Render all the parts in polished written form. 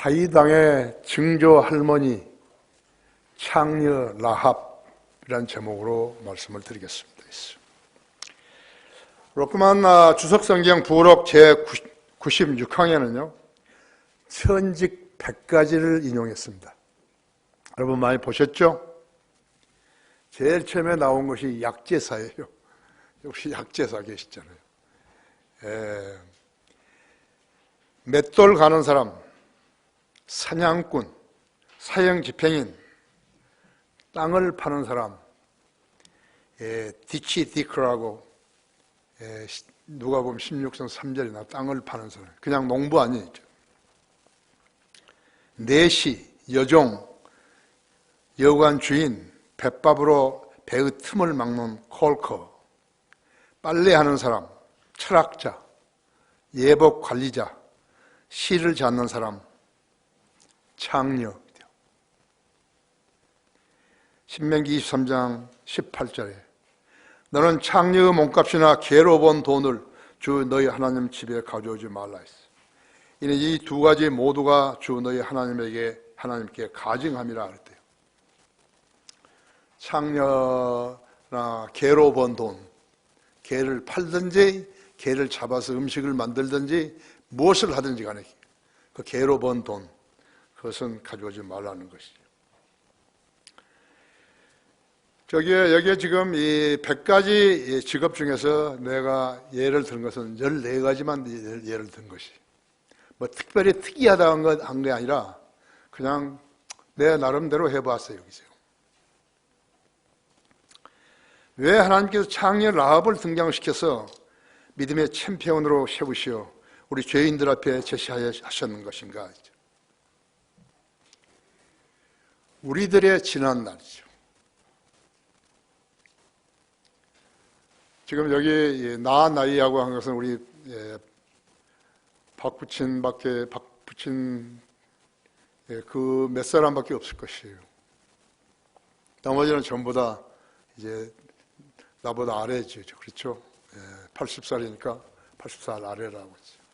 사이당의 증조 할머니 창녀 라합이라는 제목으로 말씀을 드리겠습니다. 로크만 주석성경 부록 제96항에는요 천직 100가지를 인용했습니다. 여러분 많이 보셨죠? 제일 처음에 나온 것이 약제사예요. 역시 약제사 계시잖아요. 맷돌 가는 사람, 사냥꾼, 사형집행인, 땅을 파는 사람, 디치디크라고 누가복음 16장 3절이나 땅을 파는 사람, 그냥 농부 아니죠. 내시, 여종, 여관 주인, 뱃밥으로 배의 틈을 막는 콜커, 빨래하는 사람, 철학자, 예복 관리자, 실을 잡는 사람, 창녀. 신명기 23장 18절에 너는 창녀의 몸값이나 개로 번 돈을 주 너희 하나님 집에 가져오지 말라 했어. 이는 이 두 가지 모두가 주 너희 하나님께 가증함이라 그랬대요. 창녀나 개로 번 돈, 개를 팔든지 개를 잡아서 음식을 만들든지 무엇을 하든지 간에 그 개로 번 돈, 그것은 가져오지 말라는 것이죠. 여기에 지금 이 100가지 직업 중에서 내가 예를 든 것은 14가지만 예를 든 것이. 뭐 특별히 특이하다 한 게 아니라 그냥 내 나름대로 해봤어요, 여기서. 왜 하나님께서 창녀 라합을 등장시켜서 믿음의 챔피언으로 세우시어 우리 죄인들 앞에 제시하셨는 것인가? 우리들의 지난 날이죠. 지금 여기 나이하고 한 것은 우리 박부친 그 몇 사람밖에 없을 것이에요. 나머지는 전부 다 이제 나보다 아래죠. 그렇죠? 80살이니까 80살 아래라고 했죠.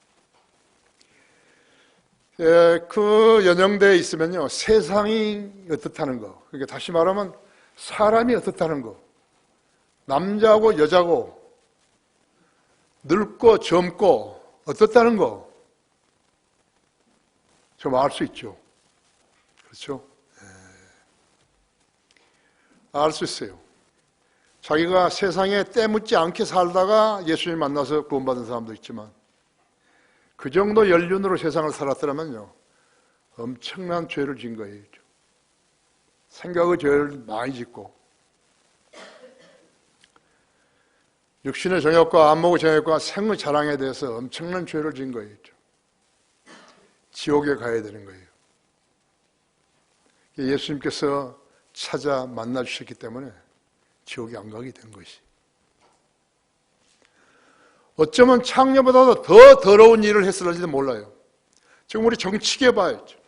그 연령대에 있으면요, 세상이 어떻다는 거, 그러니까 다시 말하면 사람이 어떻다는 거, 남자고 여자고 늙고 젊고 어떻다는 거 좀 알 수 있죠. 그렇죠? 알 수 있어요. 자기가 세상에 때묻지 않게 살다가 예수님 만나서 구원받은 사람도 있지만 그 정도 연륜으로 세상을 살았더라면요 엄청난 죄를 진 거예요. 생각의 죄를 많이 짓고 육신의 정욕과 안목의 정욕과 생의 자랑에 대해서 엄청난 죄를 진 거예요. 지옥에 가야 되는 거예요. 예수님께서 찾아 만나 주셨기 때문에 지옥에 안 가게 된 것이. 어쩌면 창녀보다도 더 더러운 일을 했을지도 몰라요. 지금 우리 정치계 봐야죠.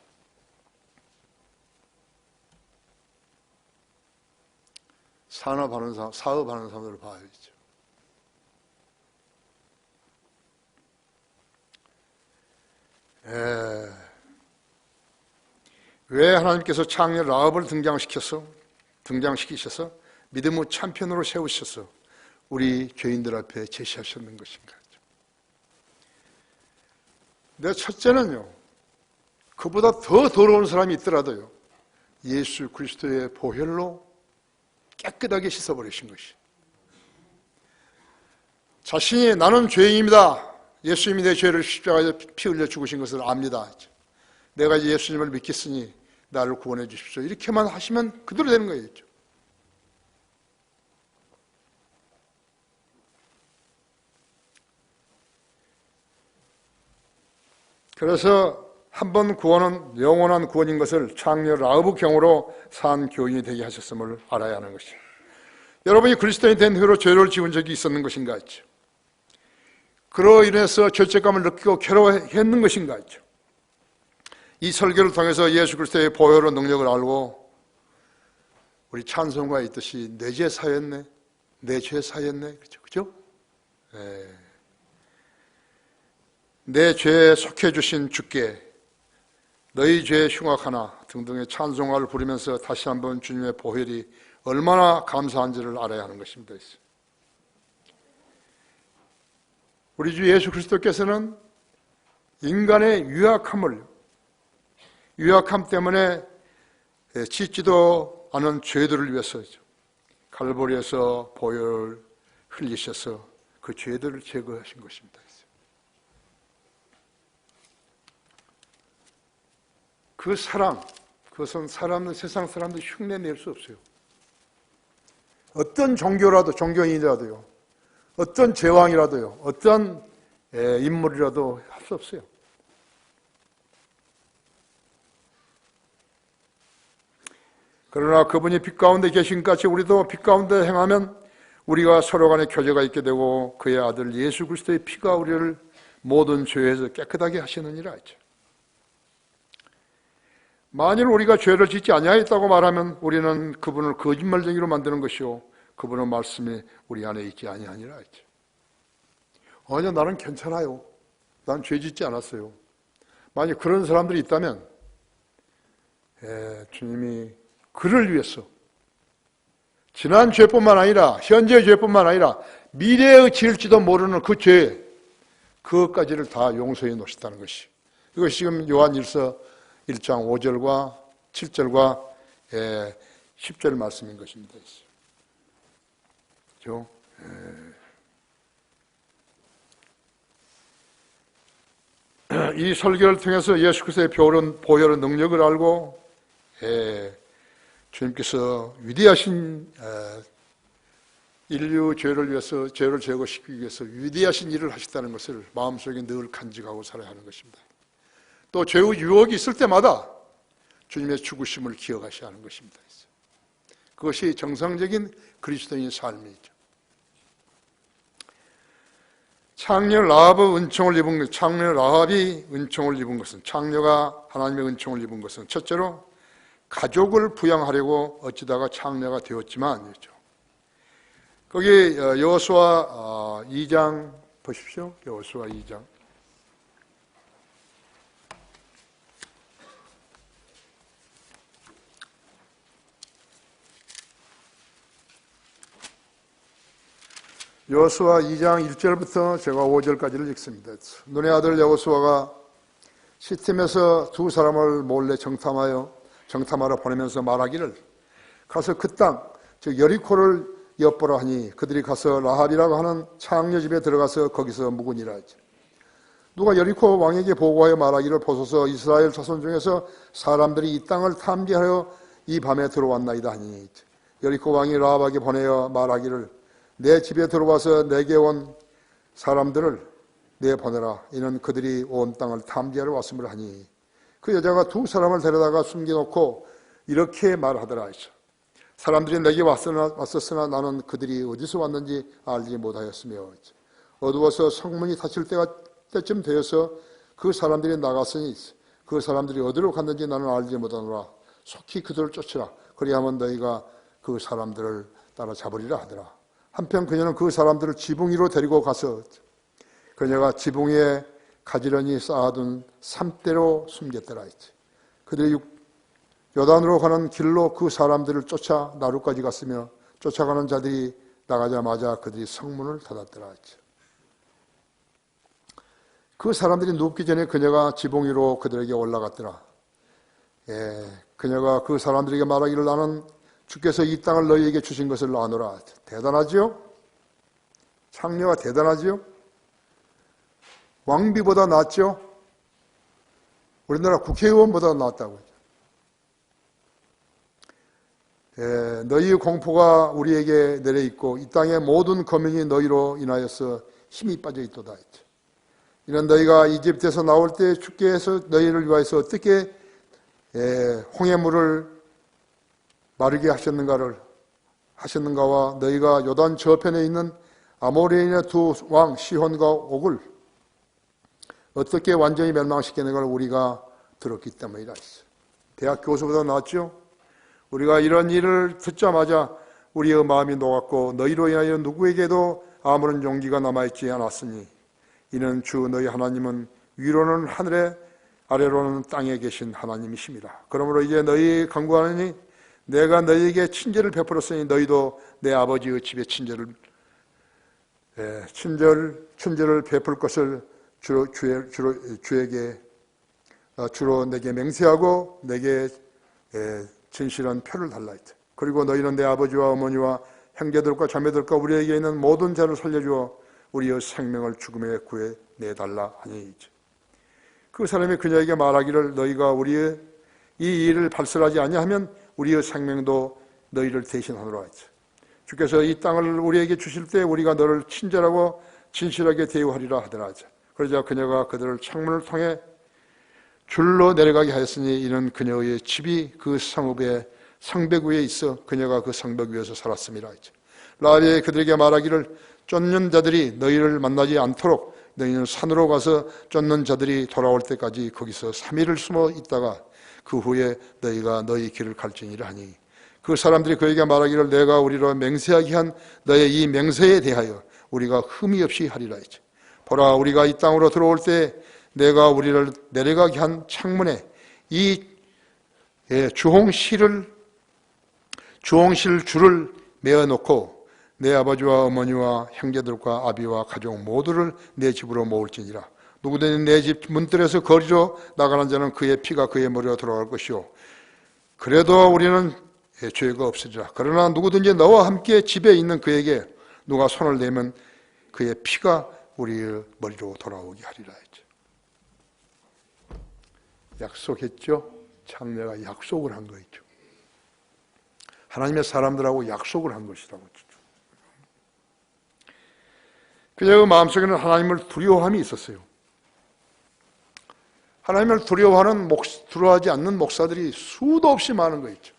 사업하는 사람들을 봐야죠. 왜 하나님께서 창녀 라합을 등장시키셔서 믿음의 챔피언으로 세우셔서 우리 죄인들 앞에 제시하셨는 것인가? 내 첫째는요, 그보다 더 더러운 사람이 있더라도요, 예수 그리스도의 보혈로 깨끗하게 씻어버리신 것이. 자신이 나는 죄인입니다. 예수님이 내 죄를 십자가에 피 흘려 죽으신 것을 압니다. 내가 예수님을 믿겠으니 나를 구원해 주십시오. 이렇게만 하시면 그대로 되는 거예요. 그래서 한 번 구원은 영원한 구원인 것을 창녀 라합의 경우로 산 교인이 되게 하셨음을 알아야 하는 것이죠. 여러분이 그리스도인이 된 후로 죄를 지은 적이 있었는 것인가 했죠. 그로 인해서 죄책감을 느끼고 괴로워했는 것인가 했죠. 이 설교를 통해서 예수 그리스도의 보혈의 능력을 알고 우리 찬송가에 있듯이 내 죄 사였네, 내 죄 사였네, 그죠? 내 죄에 속해 주신 주께 너희 죄 흉악하나 등등의 찬송가를 부르면서 다시 한번 주님의 보혈이 얼마나 감사한지를 알아야 하는 것입니다. 우리 주 예수 그리스도께서는 인간의 유약함 때문에 짓지도 않은 죄들을 위해서 갈보리에서 보혈을 흘리셔서 그 죄들을 제거하신 것입니다. 그 사랑, 그것은 세상 사람들 흉내낼 수 없어요. 어떤 종교인이라도요, 어떤 제왕이라도요, 어떤 인물이라도 할 수 없어요. 그러나 그분이 빛 가운데 계신 같이 우리도 빛 가운데 행하면 우리가 서로 간에 교제가 있게 되고 그의 아들 예수 그리스도의 피가 우리를 모든 죄에서 깨끗하게 하시느니라 했죠. 만일 우리가 죄를 짓지 아니하였다고 말하면 우리는 그분을 거짓말쟁이로 만드는 것이요 그분의 말씀이 우리 안에 있지 아니하니라 했죠. 아니요, 나는 괜찮아요. 난 죄 짓지 않았어요. 만약 그런 사람들이 있다면 주님이 그를 위해서 지난 죄뿐만 아니라 현재의 죄뿐만 아니라 미래에 지을지도 모르는 그 죄, 그것까지를 다 용서해 놓으셨다는 것이, 이것이 지금 요한일서 1장 5절과 7절과 10절 말씀인 것입니다. 그렇죠? 이 설교를 통해서 예수 그리스도의 보혈의 능력을 알고 주님께서 위대하신 인류 죄를 위해서, 죄를 제거시키기 위해서 위대하신 일을 하셨다는 것을 마음속에 늘 간직하고 살아야 하는 것입니다. 또 죄의 유혹이 있을 때마다 주님의 죽으심을 기억하셔야 하는 것입니다. 그것이 정상적인 그리스도인의 삶이죠. 창녀 라합이 은총을 입은 것은, 창녀가 하나님의 은총을 입은 것은 첫째로 가족을 부양하려고 어찌다가 창녀가 되었지만, 거기 여호수아 2장 보십시오. 여호수아 2장. 여호수아 2장 1절부터 제가 5절까지를 읽습니다. 눈의 아들 여호수아가 시팀에서 두 사람을 몰래 정탐하러 보내면서 말하기를, 가서 그 땅, 즉 여리코를 엿보라 하니 그들이 가서 라합이라고 하는 창녀 집에 들어가서 거기서 묵으니라 하지. 누가 여리코 왕에게 보고하여 말하기를, 보소서 이스라엘 자손 중에서 사람들이 이 땅을 탐지하여 이 밤에 들어왔나이다 하니, 여리코 왕이 라합에게 보내어 말하기를, 내 집에 들어와서 내게 온 사람들을 내보내라. 이는 그들이 온 땅을 탐지하러 왔음을 하니, 그 여자가 두 사람을 데려다가 숨겨놓고 이렇게 말하더라. 사람들이 내게 왔었으나 나는 그들이 어디서 왔는지 알지 못하였으며, 어두워서 성문이 닫힐 때쯤 되어서 그 사람들이 나갔으니 그 사람들이 어디로 갔는지 나는 알지 못하노라. 속히 그들을 쫓으라. 그리하면 너희가 그 사람들을 따라잡으리라 하더라. 한편 그녀는 그 사람들을 지붕 위로 데리고 가서 그녀가 지붕 위에 가지런히 쌓아둔 삼대로 숨겼더라. 그들이 요단으로 가는 길로 그 사람들을 쫓아 나루까지 갔으며, 쫓아가는 자들이 나가자마자 그들이 성문을 닫았더라. 그 사람들이 눕기 전에 그녀가 지붕 위로 그들에게 올라갔더라. 그녀가 그 사람들에게 말하기를, 나는 주께서 이 땅을 너희에게 주신 것을 아노라. 대단하지요? 창녀가 대단하지요? 왕비보다 낫죠? 우리나라 국회의원보다 낫다고. 너희의 공포가 우리에게 내려있고 이 땅의 모든 거민이 너희로 인하여서 힘이 빠져있도다. 이는 너희가 이집트에서 나올 때 주께서 너희를 위하여서 어떻게 홍해물을 마르게 하셨는가와 너희가 요단 저편에 있는 아모레인의 두 왕 시혼과 옥을 어떻게 완전히 멸망시키는 걸 우리가 들었기 때문이라 했어요. 대학 교수보다 낫죠? 우리가 이런 일을 듣자마자 우리의 마음이 녹았고 너희로 인하여 누구에게도 아무런 용기가 남아있지 않았으니, 이는 주 너희 하나님은 위로는 하늘에 아래로는 땅에 계신 하나님이십니다. 그러므로 이제 너희 간구하느니 내가 너희에게 친절을 베풀었으니 너희도 내 아버지의 집에 친절을 베풀 것을 주로 내게 맹세하고 내게 진실한 표를 달라 했다. 그리고 너희는 내 아버지와 어머니와 형제들과 자매들과 우리에게 있는 모든 자를 살려주어 우리의 생명을 죽음에 구해내달라 하니, 그 사람이 그녀에게 말하기를 너희가 우리의 이 일을 발설하지 아니하면 우리의 생명도 너희를 대신하노라 했죠. 주께서 이 땅을 우리에게 주실 때 우리가 너를 친절하고 진실하게 대우하리라 하더라. 그러자 그녀가 그들을 창문을 통해 줄로 내려가게 하였으니 이는 그녀의 집이 그 성읍의 성벽 위에 있어 그녀가 그 성벽 위에서 살았음이라 했죠. 라합이 그들에게 말하기를 쫓는 자들이 너희를 만나지 않도록 너희는 산으로 가서 쫓는 자들이 돌아올 때까지 거기서 3일을 숨어 있다가 그 후에 너희가 너희 길을 갈지니라 하니, 그 사람들이 그에게 말하기를 내가 우리로 맹세하게 한 너의 이 맹세에 대하여 우리가 흠이 없이 하리라 했죠. 보라, 우리가 이 땅으로 들어올 때 내가 우리를 내려가게 한 창문에 이 주홍실 줄을 메어놓고 내 아버지와 어머니와 형제들과 아비와 가족 모두를 내 집으로 모을지니라. 누구든지 내 집 문들에서 거리로 나가는 자는 그의 피가 그의 머리로 돌아갈 것이요 그래도 우리는 죄가 없으리라. 그러나 누구든지 너와 함께 집에 있는 그에게 누가 손을 내면 그의 피가 우리의 머리로 돌아오게 하리라 했죠. 약속했죠. 장래가 약속을 한 거였죠. 하나님의 사람들하고 약속을 한 것이라고. 그녀의 마음속에는 하나님을 두려워함이 있었어요. 하나님을 두려워하지 않는 목사들이 수도 없이 많은 거 있죠.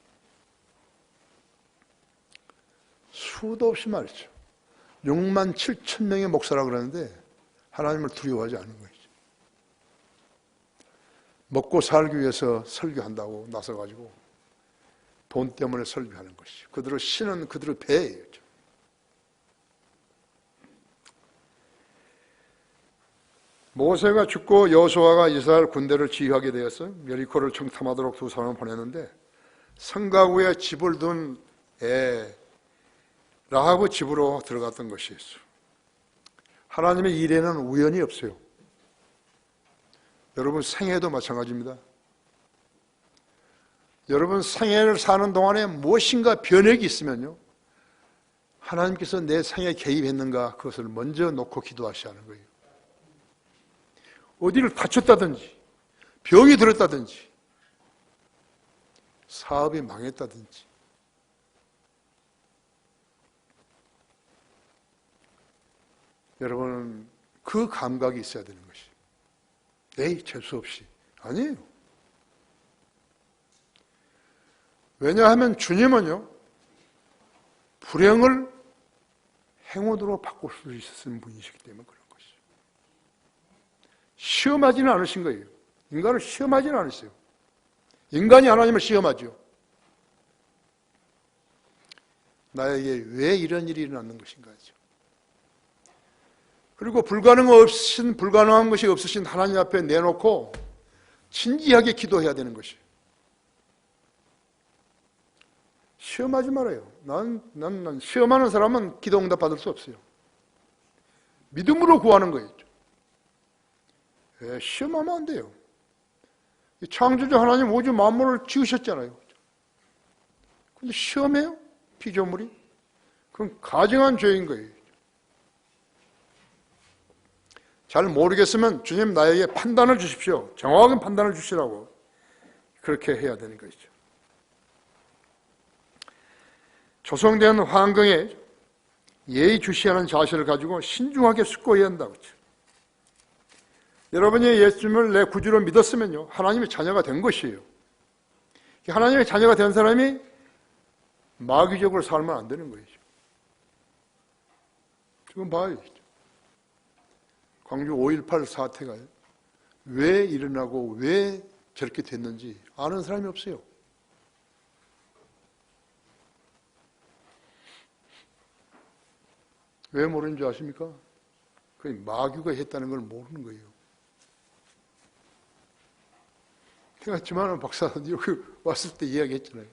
수도 없이 말이죠. 6만 7천 명의 목사라고 그러는데 하나님을 두려워하지 않는 거죠. 먹고 살기 위해서 설교한다고 나서가지고 돈 때문에 설교하는 것이죠. 그들의 신은 그들의 배예요. 모세가 죽고 여호수아가 이스라엘 군대를 지휘하게 되었어요. 여리코를 정탐하도록 두 사람을 보냈는데 성가구에 집을 둔 라합의 집으로 들어갔던 것이었어요. 하나님의 일에는 우연이 없어요. 여러분 생애도 마찬가지입니다. 여러분 생애를 사는 동안에 무엇인가 변혁이 있으면요, 하나님께서 내 생애에 개입했는가 그것을 먼저 놓고 기도하셔야 하는 거예요. 어디를 다쳤다든지 병이 들었다든지 사업이 망했다든지 여러분은 그 감각이 있어야 되는 것이. 에이 재수 없이. 아니에요. 왜냐하면 주님은요 불행을 행운으로 바꿀 수 있었던 분이시기 때문에 그런 것이죠. 시험하지는 않으신 거예요. 인간을 시험하지는 않으세요. 인간이 하나님을 시험하죠. 나에게 왜 이런 일이 일어났는 것인가 하죠. 그리고 불가능한 것이 없으신 하나님 앞에 내놓고 진지하게 기도해야 되는 것이에요. 시험하지 말아요. 난 시험하는 사람은 기도 응답 받을 수 없어요. 믿음으로 구하는 거예요. 시험하면 안 돼요. 창조주 하나님 우주 만물을 지으셨잖아요. 근데 시험해요? 피조물이? 그건 가증한 죄인 거예요. 잘 모르겠으면 주님 나에게 판단을 주십시오. 정확한 판단을 주시라고 그렇게 해야 되는 것이죠. 조성된 환경에 예의주시하는 자세를 가지고 신중하게 숙고해야 한다고 했죠. 여러분이 예수님을 내 구주로 믿었으면요 하나님의 자녀가 된 것이에요. 하나님의 자녀가 된 사람이 마귀적으로 살면 안 되는 거예요. 지금 봐요. 광주 5.18 사태가 왜 일어나고 왜 저렇게 됐는지 아는 사람이 없어요. 왜 모르는 줄 아십니까? 그 마귀가 했다는 걸 모르는 거예요. 해갔지만 박사 여기 왔을 때 이야기했잖아요.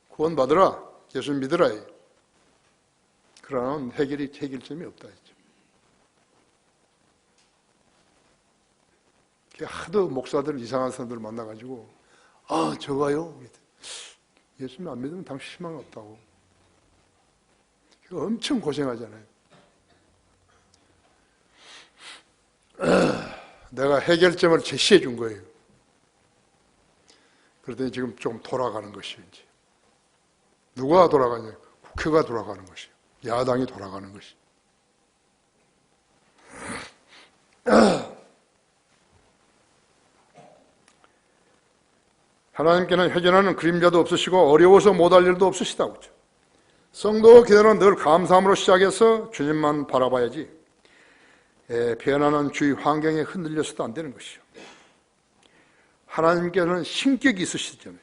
구원 받으라, 예수 믿으라. 그러나 해결점이 없다 했죠. 하도 목사들 이상한 사람들 만나가지고 저가요? 예수님 안 믿으면 당신 희망 없다고. 엄청 고생하잖아요. 내가 해결점을 제시해 준 거예요. 그러더니 지금 좀 돌아가는 것이요. 이제. 누가 돌아가냐? 국회가 돌아가는 것이요. 야당이 돌아가는 것이. 하나님께는 회전하는 그림자도 없으시고 어려워서 못할 일도 없으시다고 그죠. 성도 기도는 늘 감사함으로 시작해서 주님만 바라봐야지 변하는 주위 환경에 흔들려서도 안 되는 것이요. 하나님께는 신격이 있으시잖아요.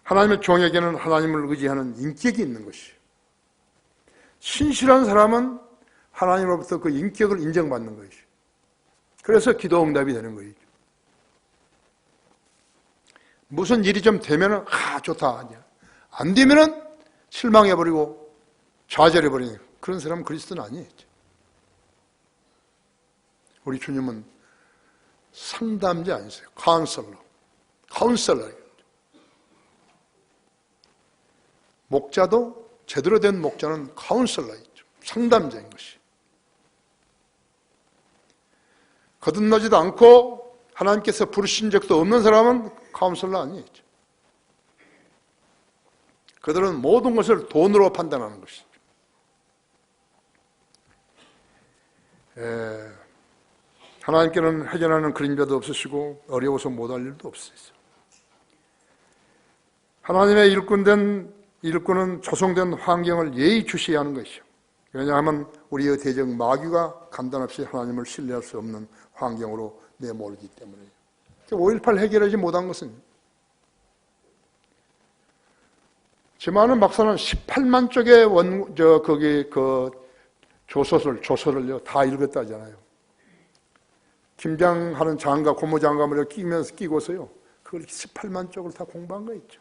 하나님의 종에게는 하나님을 의지하는 인격이 있는 것이요. 신실한 사람은 하나님으로부터 그 인격을 인정받는 것이죠. 그래서 기도 응답이 되는 거예요. 무슨 일이 좀 되면은 좋다 아니야. 안 되면은 실망해버리고 좌절해버리는 그런 사람은 그리스도는 아니에요. 우리 주님은 상담자 아니세요. 카운셀러. 목자도 제대로 된 목자는 카운셀러이죠. 상담자인 것이. 거듭나지도 않고 하나님께서 부르신 적도 없는 사람은 카운셀러 아니에요. 그들은 모든 것을 돈으로 판단하는 것이죠. 하나님께는 회전하는 그림자도 없으시고 어려워서 못할 일도 없으시죠. 하나님의 일꾼은 조성된 환경을 예의주시해야 하는 것이죠. 왜냐하면 우리의 대적 마귀가 간단없이 하나님을 신뢰할 수 없는 환경으로 내몰기 때문에요. 5.18 해결하지 못한 것은 제 많은 박사는 18만 쪽의 조서를요 다 읽었다잖아요. 김장하는 장갑, 고무장갑을 끼고서요 그걸 18만 쪽을 다 공부한 거 있죠.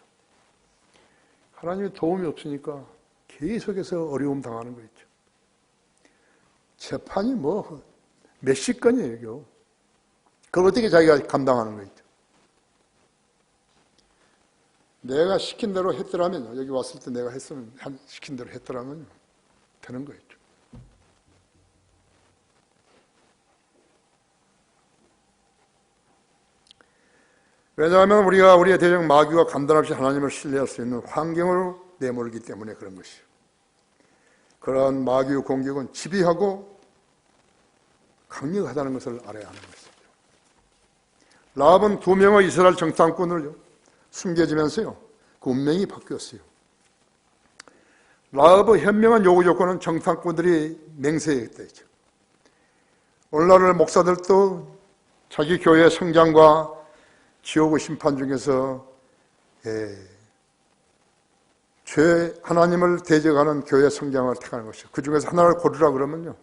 하나님의 도움이 없으니까 계속해서 어려움 당하는 거 있죠. 재판이 몇십 건이에요, 이거. 그걸 어떻게 자기가 감당하는 거 있죠. 내가 시킨 대로 했더라면, 여기 왔을 때 내가 시킨 대로 했더라면 되는 거였죠. 왜냐하면 우리가 우리의 대적 마귀가 간단없이 하나님을 신뢰할 수 있는 환경으로 내몰기 때문에 그런 것이에요. 그러한 마귀의 공격은 집요하고 강력하다는 것을 알아야 하는 것이죠. 라합은 2명의 이스라엘 정탐꾼을 숨겨지면서요 그 운명이 바뀌었어요. 라합의 현명한 요구 조건은 정탐꾼들이 맹세했다 했죠. 오늘날 목사들도 자기 교회의 성장과 지옥의 심판 중에서 하나님을 대적하는 교회 성장을 택하는 것이죠. 그 중에서 하나를 고르라 그러면요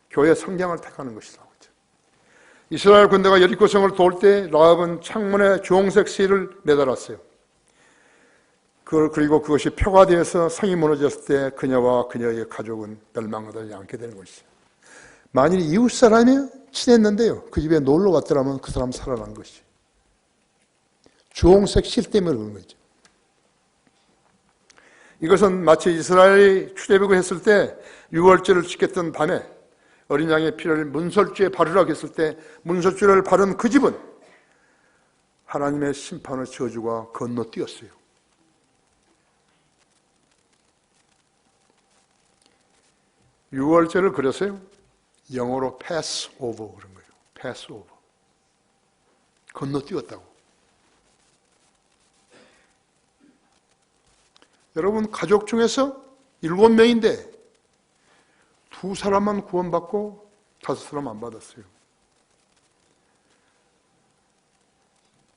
교회 성장을 택하는 것이라고 했죠. 이스라엘 군대가 여리고성을 돌 때 라합은 창문에 주홍색 실을 매달았어요. 그리고 그것이 표가 되어서 성이 무너졌을 때 그녀와 그녀의 가족은 멸망하지 않게 되는 것이죠. 만일 이웃 사람이 친했는데요 그 집에 놀러 갔더라면 그 사람 살아난 것이죠. 주홍색 실 때문에 그런 거죠. 이것은 마치 이스라엘이 출애굽을 했을 때 유월절을 지켰던 밤에 어린 양의 피를 문설주에 바르라고 했을 때 문설주를 바른 그 집은 하나님의 심판의 저주가 건너뛰었어요. 유월절을 그렸어요. 영어로 pass over 그런 거예요. pass over. 건너뛰었다고. 여러분 가족 중에서 7명인데 2사람만 구원받고 5사람 안 받았어요.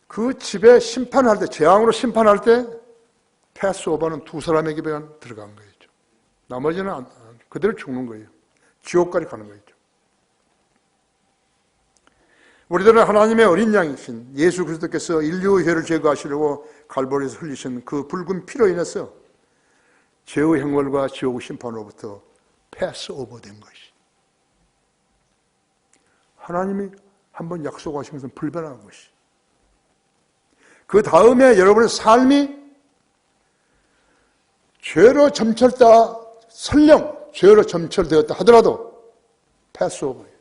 그 집에 심판할 때, 재앙으로 심판할 때 패스오버는 2사람에게만 들어간 거예요. 나머지는 그대로 죽는 거예요. 지옥까지 가는 거죠. 우리들은 하나님의 어린 양이신 예수 그리스도께서 인류의 죄를 제거하시려고 갈보리에서 흘리신 그 붉은 피로 인해서 죄의 형벌과 지옥의 심판으로부터 패스오버된 것이. 하나님이 한번 약속하신 것은 불변한 것이. 그 다음에 여러분의 삶이 죄로 점철되었다, 설령 죄로 점철되었다 하더라도 패스오버예요.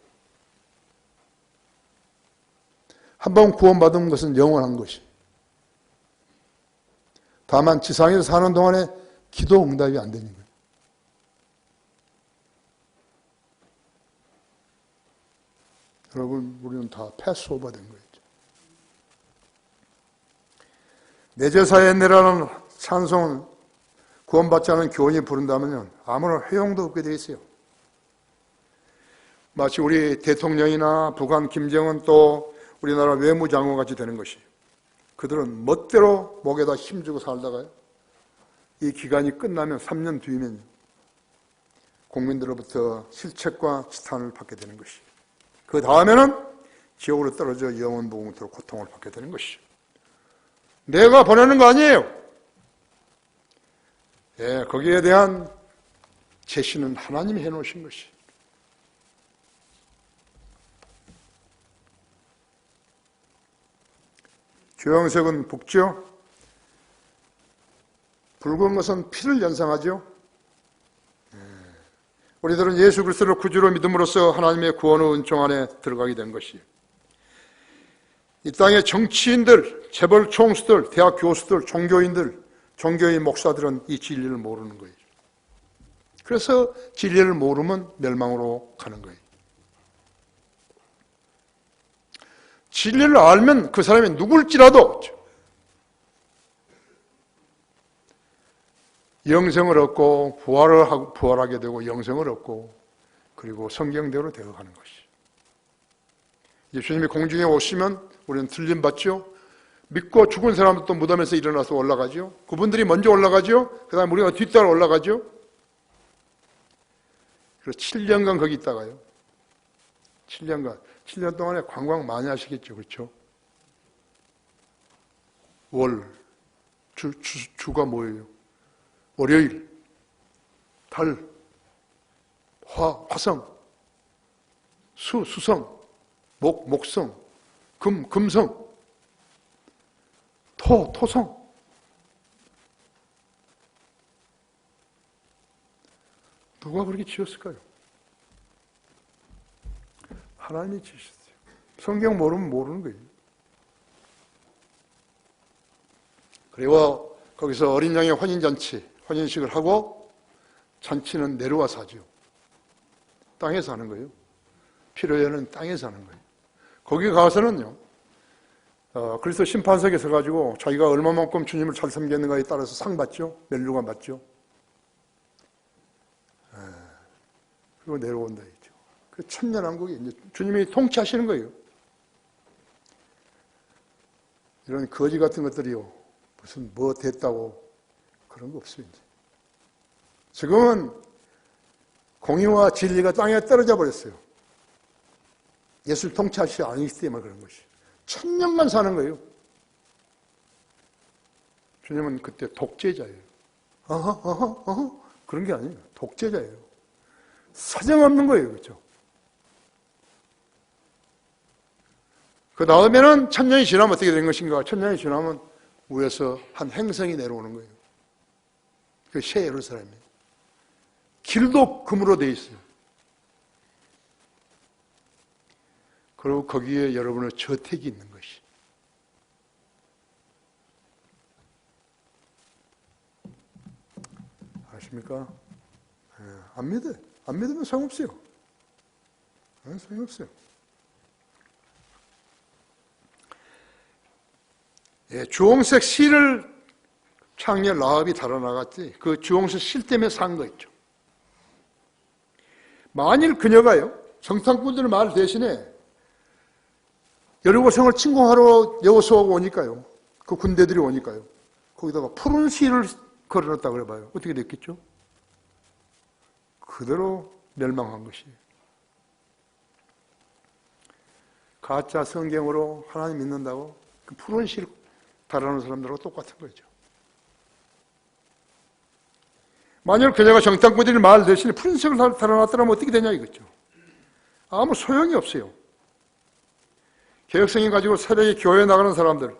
한번 구원받은 것은 영원한 것이. 다만 지상에서 사는 동안에 기도 응답이 안 되는 거예요. 여러분, 우리는 다 패스오버 된 거예요. 내 제사에 내라는 찬송은 구원받지 않은 교인이 부른다면 아무런 효용도 없게 되어 있어요. 마치 우리 대통령이나 북한 김정은 또 우리나라 외무장관 같이 되는 것이. 그들은 멋대로 목에다 힘주고 살다가요, 이 기간이 끝나면 3년 뒤면 국민들로부터 실책과 지탄을 받게 되는 것이. 그 다음에는 지옥으로 떨어져 영원무궁토록 고통을 받게 되는 것이. 내가 보내는 거 아니에요. 예, 거기에 대한 제시는 하나님이 해놓으신 것이. 주황색은 붉죠. 붉은 것은 피를 연상하죠. 우리들은 예수 그리스도를 구주로 믿음으로써 하나님의 구원의 은총 안에 들어가게 된 것이에요. 이 땅의 정치인들, 재벌 총수들, 대학 교수들, 종교인들, 종교인 목사들은 이 진리를 모르는 거예요. 그래서 진리를 모르면 멸망으로 가는 거예요. 진리를 알면 그 사람이 누굴지라도 영생을 얻고 부활하게 되고 영생을 얻고 그리고 성경대로 되어가는 것이. 예수님이 공중에 오시면 우리는 들림받죠. 믿고 죽은 사람도 또 무덤에서 일어나서 올라가죠. 그분들이 먼저 올라가죠. 그 다음에 우리가 뒤따라 올라가죠. 그래서 7년간 거기 있다가요. 7년 동안에 관광 많이 하시겠죠. 그렇죠? 주가 뭐예요? 월요일, 달, 화성, 수성, 목성, 금성, 토성. 누가 그렇게 지었을까요? 하나님이 지으셨어요. 성경 모르면 모르는 거예요. 그리고 거기서 어린 양의 혼인식을 하고 잔치는 내려와서 하죠. 땅에서 하는 거예요. 피로연은 땅에서 하는 거예요. 거기 가서는요, 그리스도 심판석에 서가지고 자기가 얼마만큼 주님을 잘 섬겼는가에 따라서 상 받죠. 멸류관 받죠. 그리고 내려온다 했죠. 그 천년왕국이 이제 주님이 통치하시는 거예요. 이런 거지 같은 것들이요, 무슨 뭐 됐다고 그런 거 없어요. 이제. 지금은 공의와 진리가 땅에 떨어져 버렸어요. 예수를 통치하시지 않으시기 때문에 그런 것이. 천년만 사는 거예요. 주님은 그때 독재자예요. 그런 게 아니에요. 독재자예요. 사정없는 거예요. 그렇죠? 그 다음에는 천년이 지나면 어떻게 된 것인가? 천년이 지나면 위에서 한 행성이 내려오는 거예요. 그 새 예루살렘이에요. 길도 금으로 되어 있어요. 그리고 거기에 여러분의 저택이 있는 것이. 아십니까? 안 믿어요. 안 믿으면 소용없어요. 소용없어요. 주홍색 실을 창녀 라합이 달아나갔지. 그 주홍색 실 때문에 산 거 있죠. 만일 그녀가요, 정탐꾼들 말 대신에 여리고성을 침공하러 여호수아가 오니까요, 그 군대들이 오니까요, 거기다가 푸른 실을 걸어놨다 그래봐요. 어떻게 됐겠죠? 그대로 멸망한 것이에요. 가짜 성경으로 하나님 믿는다고 그 푸른 실 달아놓은 사람들하고 똑같은 거죠. 만약 그녀가 정탐꾼들이 말 대신에 푸른색을 달아놨더라면 어떻게 되냐 이거죠. 아무 소용이 없어요. 개혁성이 가지고 새벽에 교회에 나가는 사람들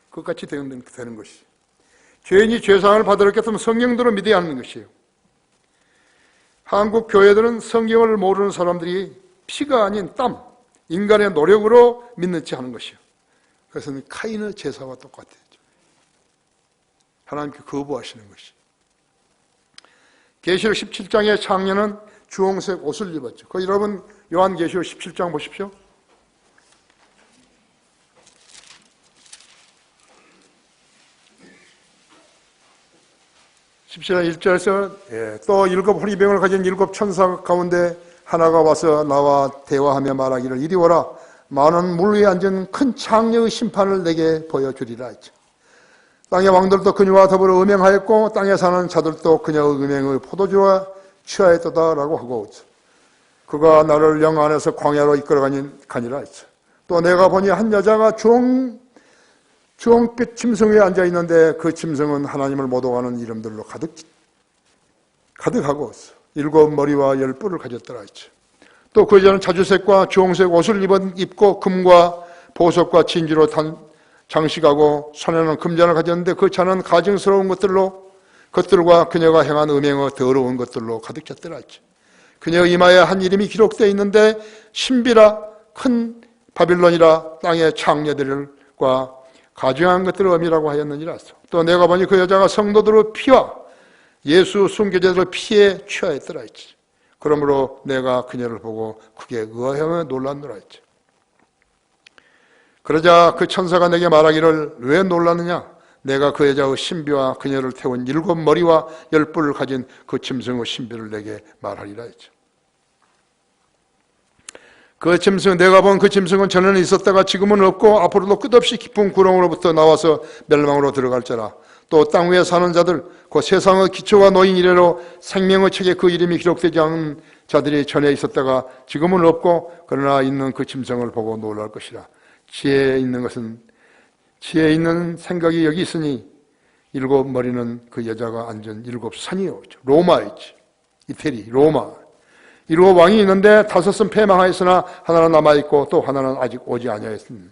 그것같이 되는 것이. 죄인이 죄사함을 받으렸겠다면 성경대로 믿어야 하는 것이에요. 한국 교회들은 성경을 모르는 사람들이 피가 아닌 땀, 인간의 노력으로 믿는 체 하는 것이에요. 그래서 카인의 제사와 똑같아요. 하나님께 거부하시는 것이. 계시록 17장의 창녀는 주홍색 옷을 입었죠. 그 여러분 요한계시록 17장 보십시오. 17장 1절에서 또 7 호리병을 가진 7 천사 가운데 하나가 와서 나와 대화하며 말하기를 이리 오라 많은 물 위에 앉은 큰 창녀의 심판을 내게 보여주리라 했죠. 땅의 왕들도 그녀와 더불어 음행하였고 땅에 사는 자들도 그녀의 음행의 포도주와 취하였도다라고 하고 그가 나를 영 안에서 광야로 이끌어가니라 했죠. 또 내가 보니 한 여자가 주홍빛 짐승 위에 앉아있는데 그 짐승은 하나님을 모독하는 이름들로 가득하고 7 머리와 10 뿔을 가졌더라 했죠. 또 그 여자는 자주색과 주홍색 옷을 입고 금과 보석과 진주로 장식하고 손에는 금잔을 가졌는데 그 잔은 가증스러운 것들과 그녀가 행한 음행의 더러운 것들로 가득 찼더라 했죠. 그녀의 이마에 한 이름이 기록되어 있는데 신비라 큰 바빌론이라 땅의 창녀들과 가증한 것들을 의미라고 하였느니라. 또 내가 보니 그 여자가 성도들의 피와 예수 순교자들의 피에 취하였더라 했지. 그러므로 내가 그녀를 보고 크게 의아하며 놀랐노라 했지. 그러자 그 천사가 내게 말하기를 왜 놀랐느냐? 내가 그 여자의 신비와 그녀를 태운 7 머리와 10 뿔을 가진 그 짐승의 신비를 내게 말하리라 했죠. 그 짐승, 내가 본 그 짐승은 전에는 있었다가 지금은 없고 앞으로도 끝없이 깊은 구렁으로부터 나와서 멸망으로 들어갈 자라. 또 땅 위에 사는 자들, 그 세상의 기초가 놓인 이래로 생명의 책에 그 이름이 기록되지 않은 자들이 전에 있었다가 지금은 없고 그러나 있는 그 짐승을 보고 놀랄 것이라. 지혜에 있는 생각이 여기 있으니 7 머리는 그 여자가 앉은 7 산이요. 로마이지. 이태리, 로마. 7 왕이 있는데 5은 패망하였으나 하나는 남아있고 또 하나는 아직 오지 아니하였습니다.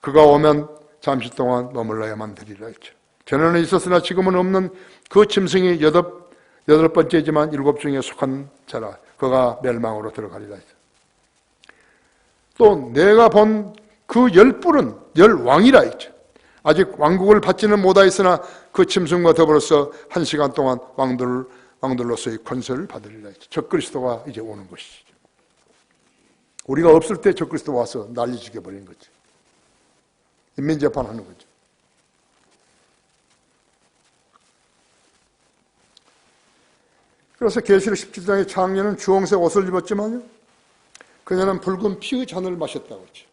그가 오면 잠시 동안 머물러야만 되리라 했죠. 전에는 있었으나 지금은 없는 그 짐승이 8번째지만 7 중에 속한 자라. 그가 멸망으로 들어가리라 했죠. 또 내가 본 그 10뿔은 10왕이라 했죠. 아직 왕국을 받지는 못하였으나 그 짐승과 더불어서 1시간 동안 왕들로서의 권세를 받으리라 했죠. 적그리스도가 이제 오는 것이죠. 우리가 없을 때 적그리스도 와서 난리 죽여버리는 거죠. 인민재판하는 거죠. 그래서 계시록 17장의 창녀는 주홍색 옷을 입었지만요, 그녀는 붉은 피의 잔을 마셨다고 했죠.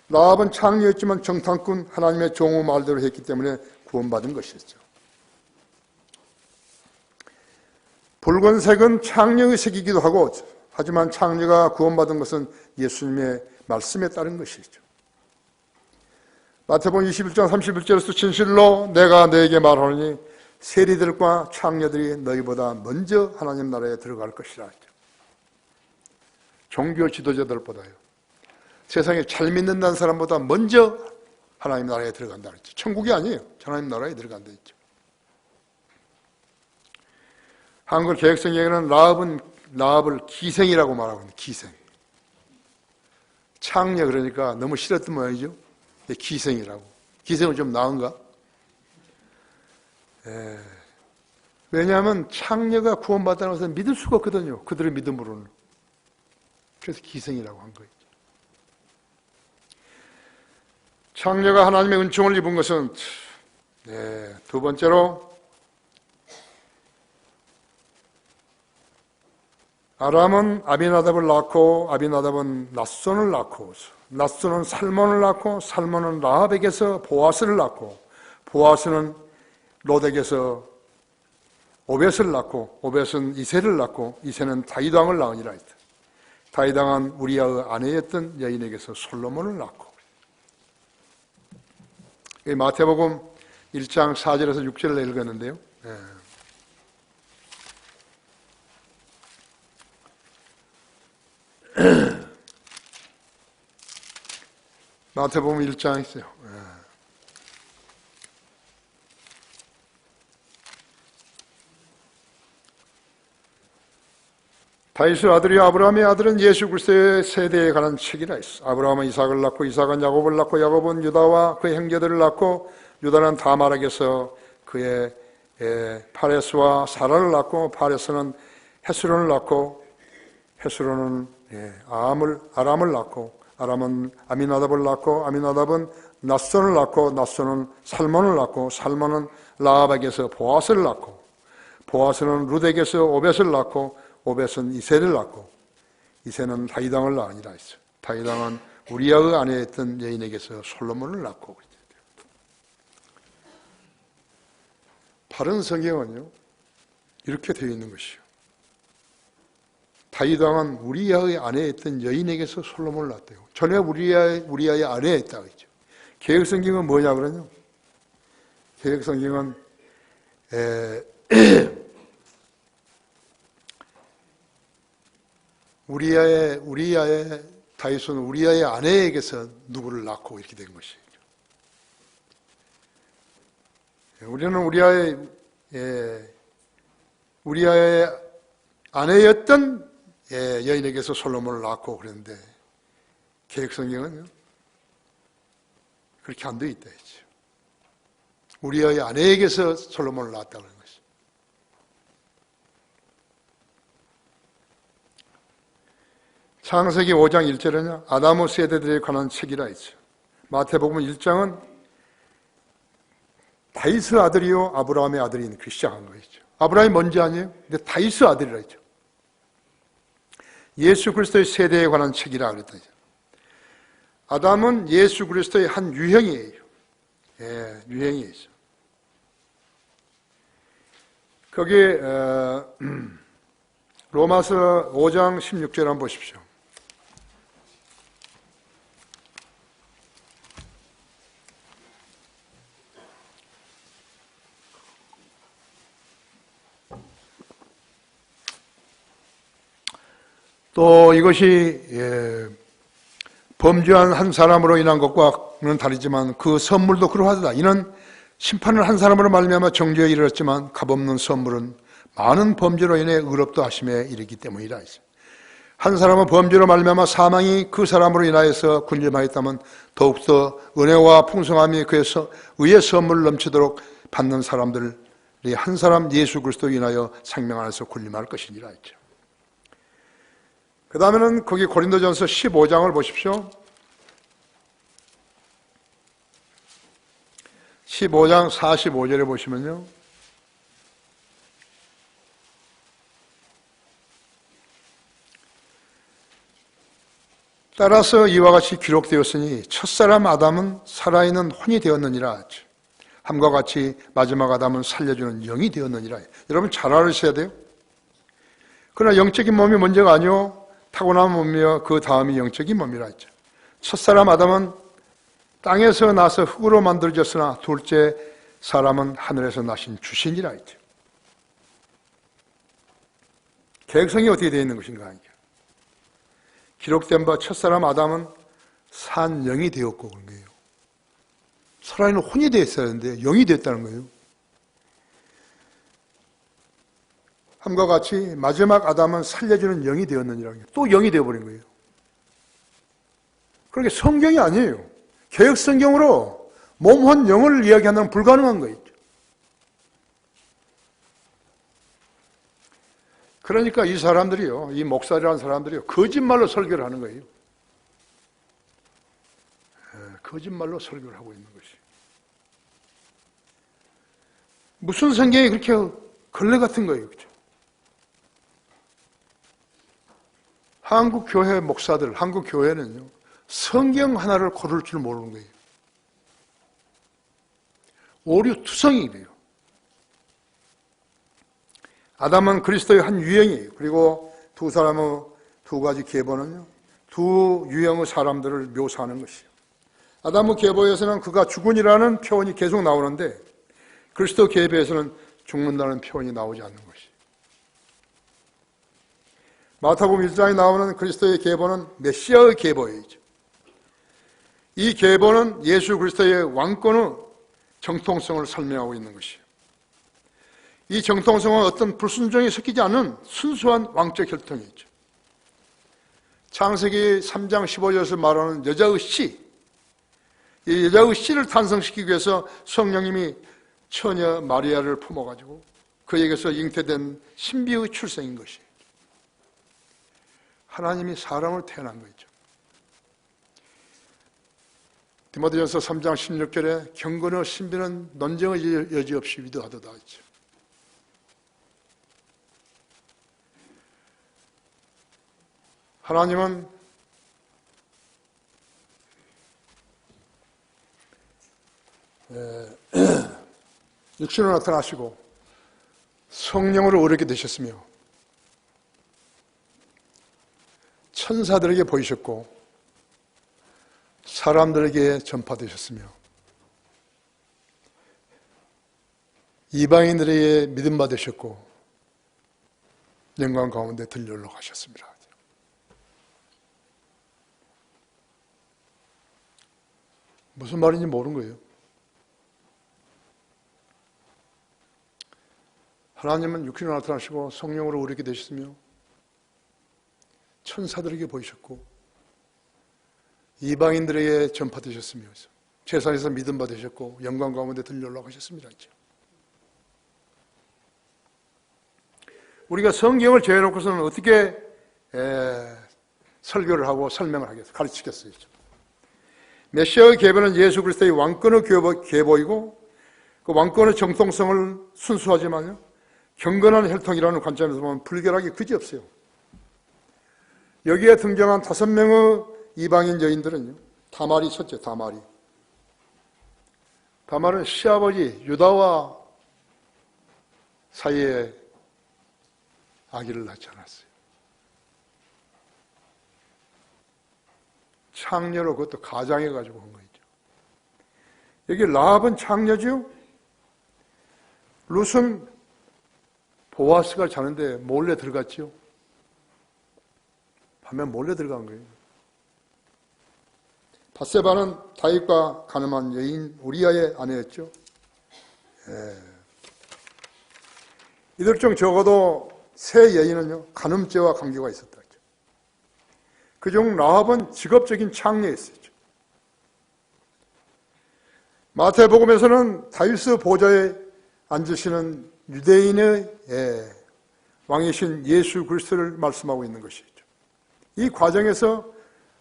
라합은 창녀였지만 정탐꾼 하나님의 종의 말대로 했기 때문에 구원받은 것이었죠. 붉은색은 창녀의 색이기도 하고 하지만 창녀가 구원받은 것은 예수님의 말씀에 따른 것이죠. 마태복음 21장 31절에서 진실로 내가 너에게 말하노니 세리들과 창녀들이 너희보다 먼저 하나님 나라에 들어갈 것이라 했죠. 종교 지도자들보다요. 세상에 잘 믿는다는 사람보다 먼저 하나님 나라에 들어간다 그랬죠. 천국이 아니에요. 하나님 나라에 들어간다 했죠. 한글 개혁성경에는 라합을 기생이라고 말하고 있는데 기생. 창녀 그러니까 너무 싫었던 모양이죠. 기생이라고. 기생은 좀 나은가? 왜냐하면 창녀가 구원받다는 것은 믿을 수가 없거든요. 그들의 믿음으로는. 그래서 기생이라고 한 거예요. 창녀가 하나님의 은총을 입은 것은 두 번째로 아람은 아비나답을 낳고 아비나답은 낫손을 낳고 낫손은 살몬을 낳고 살몬은 라합에게서 보아스를 낳고 보아스는 롯에게서 오벳을 낳고 오벳은 이새를 낳고 이새는 다윗 왕을 낳으니라 했다. 다윗 왕은 우리아의 아내였던 여인에게서 솔로몬을 낳고, 마태복음 1장 4절에서 6절을 읽었는데요. 마태복음 1장 있어요. 다윗의 아들이 아브라함의 아들은 예수 그리스도의 세대에 관한 책이라 있어. 아브라함은 이삭을 낳고 이삭은 야곱을 낳고 야곱은 유다와 그의 형제들을 낳고 유다는 다말에게서 그의 파레스와 사라를 낳고 파레스는 헤스론을 낳고 헤스론은 아람을 낳고 아람은 아미나답을 낳고 아미나답은 낫손을 낳고 낫손은 살몬을 낳고 살몬은 라합에게서 보아스를 낳고 보아스는 룻에게서 오벳을 낳고 오벳은 이새를 낳고 이새는 다윗 왕을 낳으니라 했어요. 다윗 왕은 우리아의 아내였던 여인에게서 솔로몬을 낳고 그랬죠. 바른 성경은요 이렇게 되어 있는 것이요. 다윗 왕은 우리아의 아내였던 여인에게서 솔로몬을 낳았대요. 전에 우리아의 아내였다 그랬죠. 개역 성경은 뭐냐 그러냐? 개역 성경은 우리아의 다윗은 우리아의 아내에게서 누구를 낳고 이렇게 된 것이죠. 우리는 우리아의 아내였던 여인에게서 솔로몬을 낳고 그랬는데 개역성경은요 그렇게 안 되어 있다 했죠. 우리아의 아내에게서 솔로몬을 낳았다고 하는 것이. 창세기 5장 1절에는 아담의 세대들에 관한 책이라 했죠. 마태복음 1장은 다윗의 아들이요 아브라함의 아들인 그렇게 시작한 것이죠. 아브라함이 먼저 아니에요? 근데 다윗의 아들이라 했죠. 예수 그리스도의 세대에 관한 책이라 그랬다. 아담은 예수 그리스도의 한 유형이에요. 유형이에요. 거기 로마서 5장 16절 한번 보십시오. 또 이것이 범죄한 한 사람으로 인한 것과는 다르지만 그 선물도 그러하다. 이는 심판을 한 사람으로 말미암아 정죄에 이르렀지만 값없는 선물은 많은 범죄로 인해 의롭다 하심에 이르기 때문이라. 한 사람은 범죄로 말미암아 사망이 그 사람으로 인하여서 군림하였다면 더욱더 은혜와 풍성함이 그에서 의의 선물을 넘치도록 받는 사람들이 한 사람 예수 그리스도로 인하여 생명 안에서 군림할 것이니라 했죠. 그 다음에는 거기 고린도전서 15장을 보십시오. 15장 45절에 보시면요. 따라서 이와 같이 기록되었으니 첫사람 아담은 살아있는 혼이 되었느니라. 함과 같이 마지막 아담은 살려주는 영이 되었느니라. 여러분 잘 알으셔야 돼요. 그러나 영적인 몸이 먼저가 아니요 타고난 몸이며 그 다음이 영적인 몸이라 했죠. 첫사람 아담은 땅에서 나서 흙으로 만들어졌으나 둘째 사람은 하늘에서 나신 주신이라 했죠. 계획성이 어떻게 되어 있는 것인가? 기록된 바 첫사람 아담은 산 영이 되었고 그런 거예요. 살아있는 혼이 되었어야 하는데 영이 됐다는 거예요. 함과 같이 마지막 아담은 살려주는 영이 되었느니라는 게 또 영이 되어버린 거예요. 그러니까 성경이 아니에요. 개역 성경으로 몸, 혼, 영을 이야기하는 불가능한 거예요. 그러니까 이 사람들이요, 이 목사라는 사람들이요, 거짓말로 설교를 하는 거예요. 거짓말로 설교를 하고 있는 것이. 무슨 성경이 그렇게 걸레 같은 거예요, 그렇죠? 한국 교회 목사들, 한국 교회는요, 성경 하나를 고를 줄 모르는 거예요. 오류투성이 돼요. 아담은 그리스도의 한 유형이에요. 그리고 두 사람의 두 가지 계보는요, 두 유형의 사람들을 묘사하는 것이요. 아담의 계보에서는 그가 죽으니라는 표현이 계속 나오는데 그리스도 계보에서는 죽는다는 표현이 나오지 않는 것이요. 마태복음 1장에 나오는 그리스도의 계보는 메시아의 계보이죠. 이 계보는 예수 그리스도의 왕권의 정통성을 설명하고 있는 것이요. 이 정통성은 어떤 불순종이 섞이지 않은 순수한 왕적 혈통이죠. 창세기 3장 15절에서 말하는 여자의 씨, 이 여자의 씨를 탄생시키기 위해서 성령님이 처녀 마리아를 품어가지고 그에게서 잉태된 신비의 출생인 것이에요. 하나님이 사람을 태어난 거죠. 디모데전서 3장 16절에 경건의 신비는 논쟁의 여지 없이 위대하도다 했죠. 하나님은 육신으로 나타나시고 성령으로 어렵게 되셨으며 천사들에게 보이셨고 사람들에게 전파되셨으며 이방인들에게 믿음 받으셨고 영광 가운데 들려올라 가셨습니다. 무슨 말인지 모르는 거예요. 하나님은 육신으로 나타나시고 성령으로 우리에게 되셨으며 천사들에게 보이셨고 이방인들에게 전파되셨으며 세상에서 믿음 받으셨고 영광 가운데 들려 올라가셨습니다. 우리가 성경을 제해놓고서는 어떻게 설교를 하고 설명을 하겠어요? 가르치겠어요? 메시아의 계보는 예수 그리스도의 왕권의 계보이고 그 왕권의 정통성을 순수하지만요 경건한 혈통이라는 관점에서 보면 불결하기 그지없어요. 여기에 등장한 5명의 이방인 여인들은요 다말이 첫째, 다말은 시아버지 유다와 사이에 아기를 낳지 않았어요. 창녀로 그것도 가장해가지고 한 거죠. 여기 라합은 창녀죠. 룻은 보아스가 자는데 몰래 들어갔죠. 밤에 몰래 들어간 거예요. 밧세바는 다윗과 가늠한 여인 우리아의 아내였죠. 이들 중 적어도 3 여인은요 간음죄와 관계가 있었다. 그중 라합은 직업적인 창녀였어요. 마태복음에서는 다윗의 보좌에 앉으시는 유대인의 왕이신 예수 그리스도를 말씀하고 있는 것이죠. 이 과정에서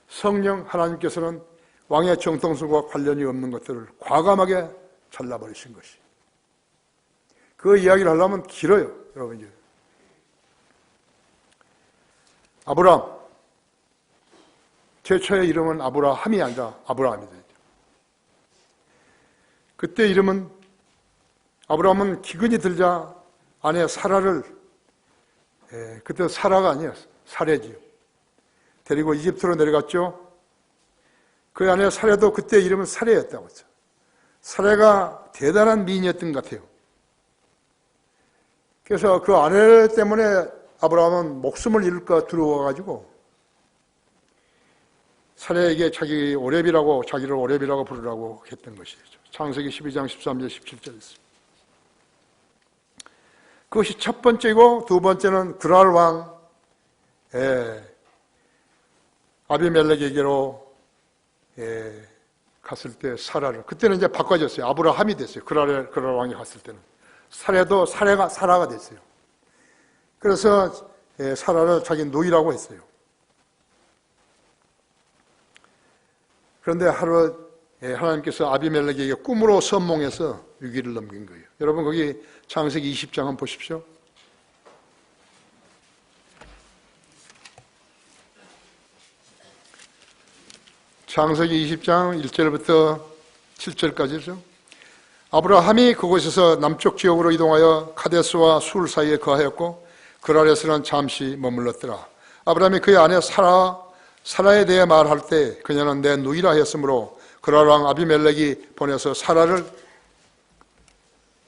성령 하나님께서는 왕의 정통성과 관련이 없는 것들을 과감하게 잘라버리신 것이. 그 이야기를 하려면 길어요, 여러분. 아브라함, 최초의 이름은 아브라함이 아니라 아브라함이 되죠. 그때 이름은 아브라함은 기근이 들자 아내 사라를 그때 사라가 아니에요. 사레지요. 데리고 이집트로 내려갔죠. 그 아내 사레도 그때 이름은 사레였다고 했죠. 사레가 대단한 미인이었던 것 같아요. 그래서 그 아내 때문에 아브라함은 목숨을 잃을까 두려워가지고 사레에게 자기를 오렙이라고 부르라고 했던 것이죠. 창세기 12장 13절 17절이었습니다. 그것이 첫 번째고 두 번째는 그랄 왕 아비멜렉에게로 갔을 때 사라를 그때는 이제 바꿔졌어요. 아브라함이 됐어요. 그랄 왕이 갔을 때는 사레도 사라가 됐어요. 그래서 사라를 자기 노이라고 했어요. 그런데 하루 하나님께서 아비멜렉에게 꿈으로 선몽해서 위기를 넘긴 거예요. 여러분 거기 창세기 20장 한번 보십시오. 창세기 20장 1절부터 7절까지죠. 아브라함이 그곳에서 남쪽 지역으로 이동하여 카데스와 술 사이에 거하였고 그랄에서는 잠시 머물렀더라. 아브라함이 그의 아내 사라에 대해 말할 때 그녀는 내 누이라 했으므로 그랄 왕 아비멜렉이 보내서 사라를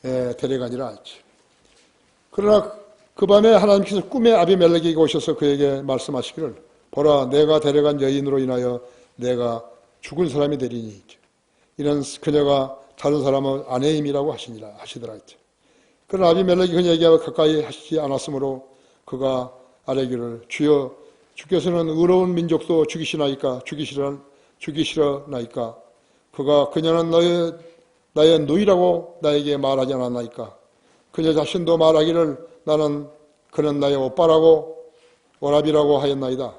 데려가니라 했지. 그러나 그 밤에 하나님께서 꿈에 아비멜렉에게 오셔서 그에게 말씀하시기를 보라 내가 데려간 여인으로 인하여 내가 죽은 사람이 되리니 이는 그녀가 다른 사람의 아내임이라고 하시더라 했지. 그러나 아비멜렉이 그녀에게 가까이 하시지 않았으므로 그가 아뢰기를 주여 주께서는 의로운 민족도 죽이시나이까 죽이시려나이까 그녀는 나의 누이라고 나에게 말하지 않았나이까 그녀 자신도 말하기를 그는 나의 오빠라고 오라비라고 하였나이다.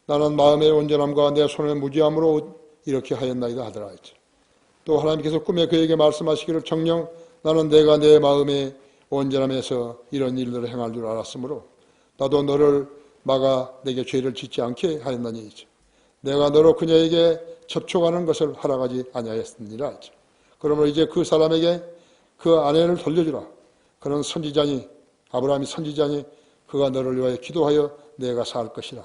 나는 마음의 온전함과 내 손의 무지함으로 이렇게 하였나이다 하더라 했지. 또 하나님께서 꿈에 그에게 말씀하시기를 정녕 나는 내가 내 마음의 온전함에서 이런 일들을 행할 줄 알았으므로 나도 너를 막아 내게 죄를 짓지 않게 하였나니 내가 너로 그녀에게 접촉하는 것을 허락하지 아니하였느니라. 그러므로 이제 그 사람에게 그 아내를 돌려주라. 그는 선지자니 아브라함이 선지자니 그가 너를 위하여 기도하여 내가 살 것이라.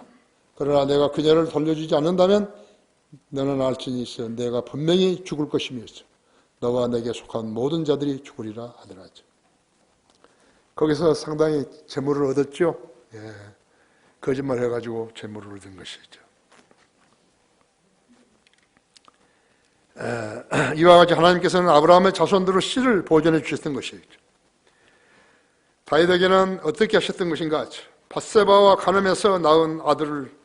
그러나 내가 그녀를 돌려주지 않는다면 너는 알지니 있어 내가 분명히 죽을 것이면서 너와 내게 속한 모든 자들이 죽으리라 하더라. 거기서 상당히 재물을 얻었죠. 거짓말 해가지고 재물을 얻은 것이죠. 이와 같이 하나님께서는 아브라함의 자손들의 씨를 보존해 주셨던 것이죠. 다윗에게는 어떻게 하셨던 것인가? 밧세바와 간음해서 낳은 아들을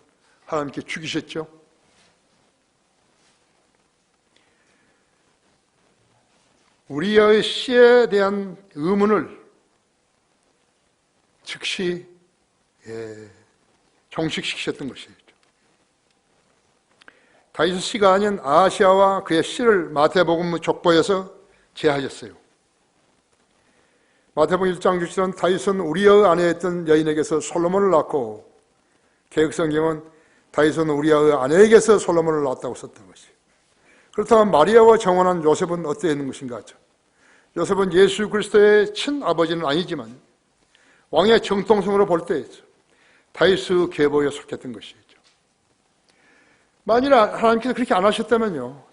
하나님께 죽이셨죠. 우리의 씨에 대한 의문을 즉시 종식시키셨던 것이죠. 다윗의 씨가 아닌 아하시아와 그의 씨를 마태복음 족보에서 제하셨어요. 마태복음 1장 6절은 다윗은 우리아의 아내였던 여인에게서 솔로몬을 낳고 개혁성경은 다윗은 우리아의 아내에게서 솔로몬을 낳았다고 썼던 것이에요. 그렇다면 마리아와 정혼한 요셉은 어떠했는 것인가? 요셉은 예수 그리스도의 친아버지는 아니지만 왕의 정통성으로 볼 때 다윗의 계보에 속했던 것이죠. 만일 하나님께서 그렇게 안 하셨다면요,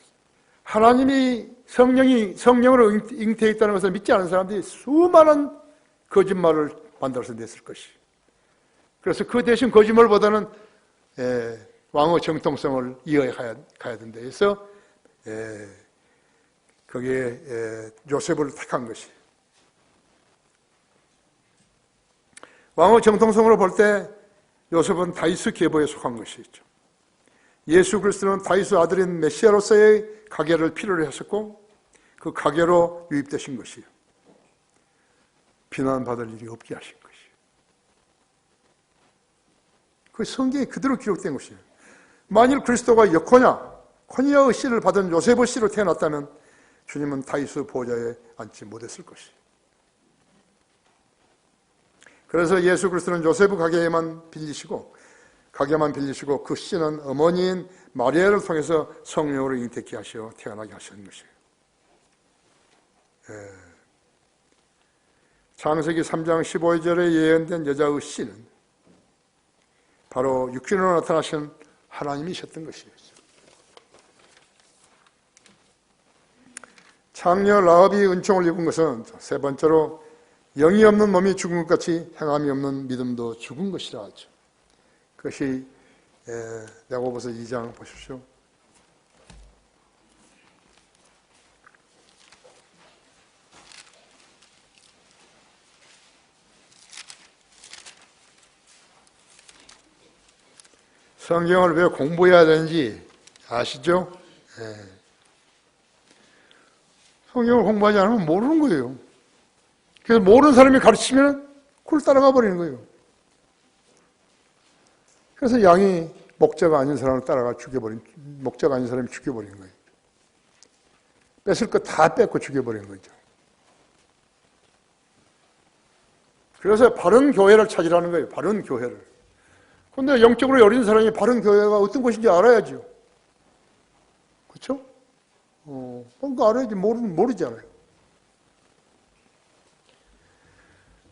하나님이 성령으로 잉태해 있다는 것을 믿지 않은 사람들이 수많은 거짓말을 만들어서 냈을 것이. 그래서 그 대신 거짓말보다는 왕의 정통성을 이어가야 된다 해서 거기에 요셉을 택한 것이. 왕의 정통성으로 볼 때 요셉은 다윗의 계보에 속한 것이죠. 예수 그리스도는 다윗의 아들인 메시아로서의 가계를 필요로 했었고 그 가계로 유입되신 것이에요. 비난받을 일이 없게 하신 것이에요. 그 성경에 그대로 기록된 것이에요. 만일 그리스도가 코니아의 씨를 받은 요셉의 씨로 태어났다면 주님은 다윗의 보좌에 앉지 못했을 것이에요. 그래서 예수 그리스도는 요셉의 가게만 빌리시고 그 씨는 어머니인 마리아를 통해서 성령으로 잉태케 하시어 태어나게 하신 것이에요. 창세기 3장 15절에 예언된 여자의 씨는 바로 육신으로 나타나신 하나님이셨던 것이에요. 창녀 라합이 은총을 입은 것은 세 번째로 영이 없는 몸이 죽은 것 같이 행함이 없는 믿음도 죽은 것이라 하죠. 그것이 야고보서 2장 보십시오. 성경을 왜 공부해야 되는지 아시죠? 성경을 공부하지 않으면 모르는 거예요. 그래서 모르는 사람이 가르치면 그걸 따라가 버리는 거예요. 그래서 양이 목자가 아닌 사람을 따라가 목자가 아닌 사람이 죽여버리는 거예요. 뺏을 거 다 뺏고 죽여버리는 거죠. 그래서 바른 교회를 찾으라는 거예요. 바른 교회를. 그런데 영적으로 여린 사람이 바른 교회가 어떤 것인지 알아야죠. 그렇죠? 뭔가 알아야지. 모르잖아요.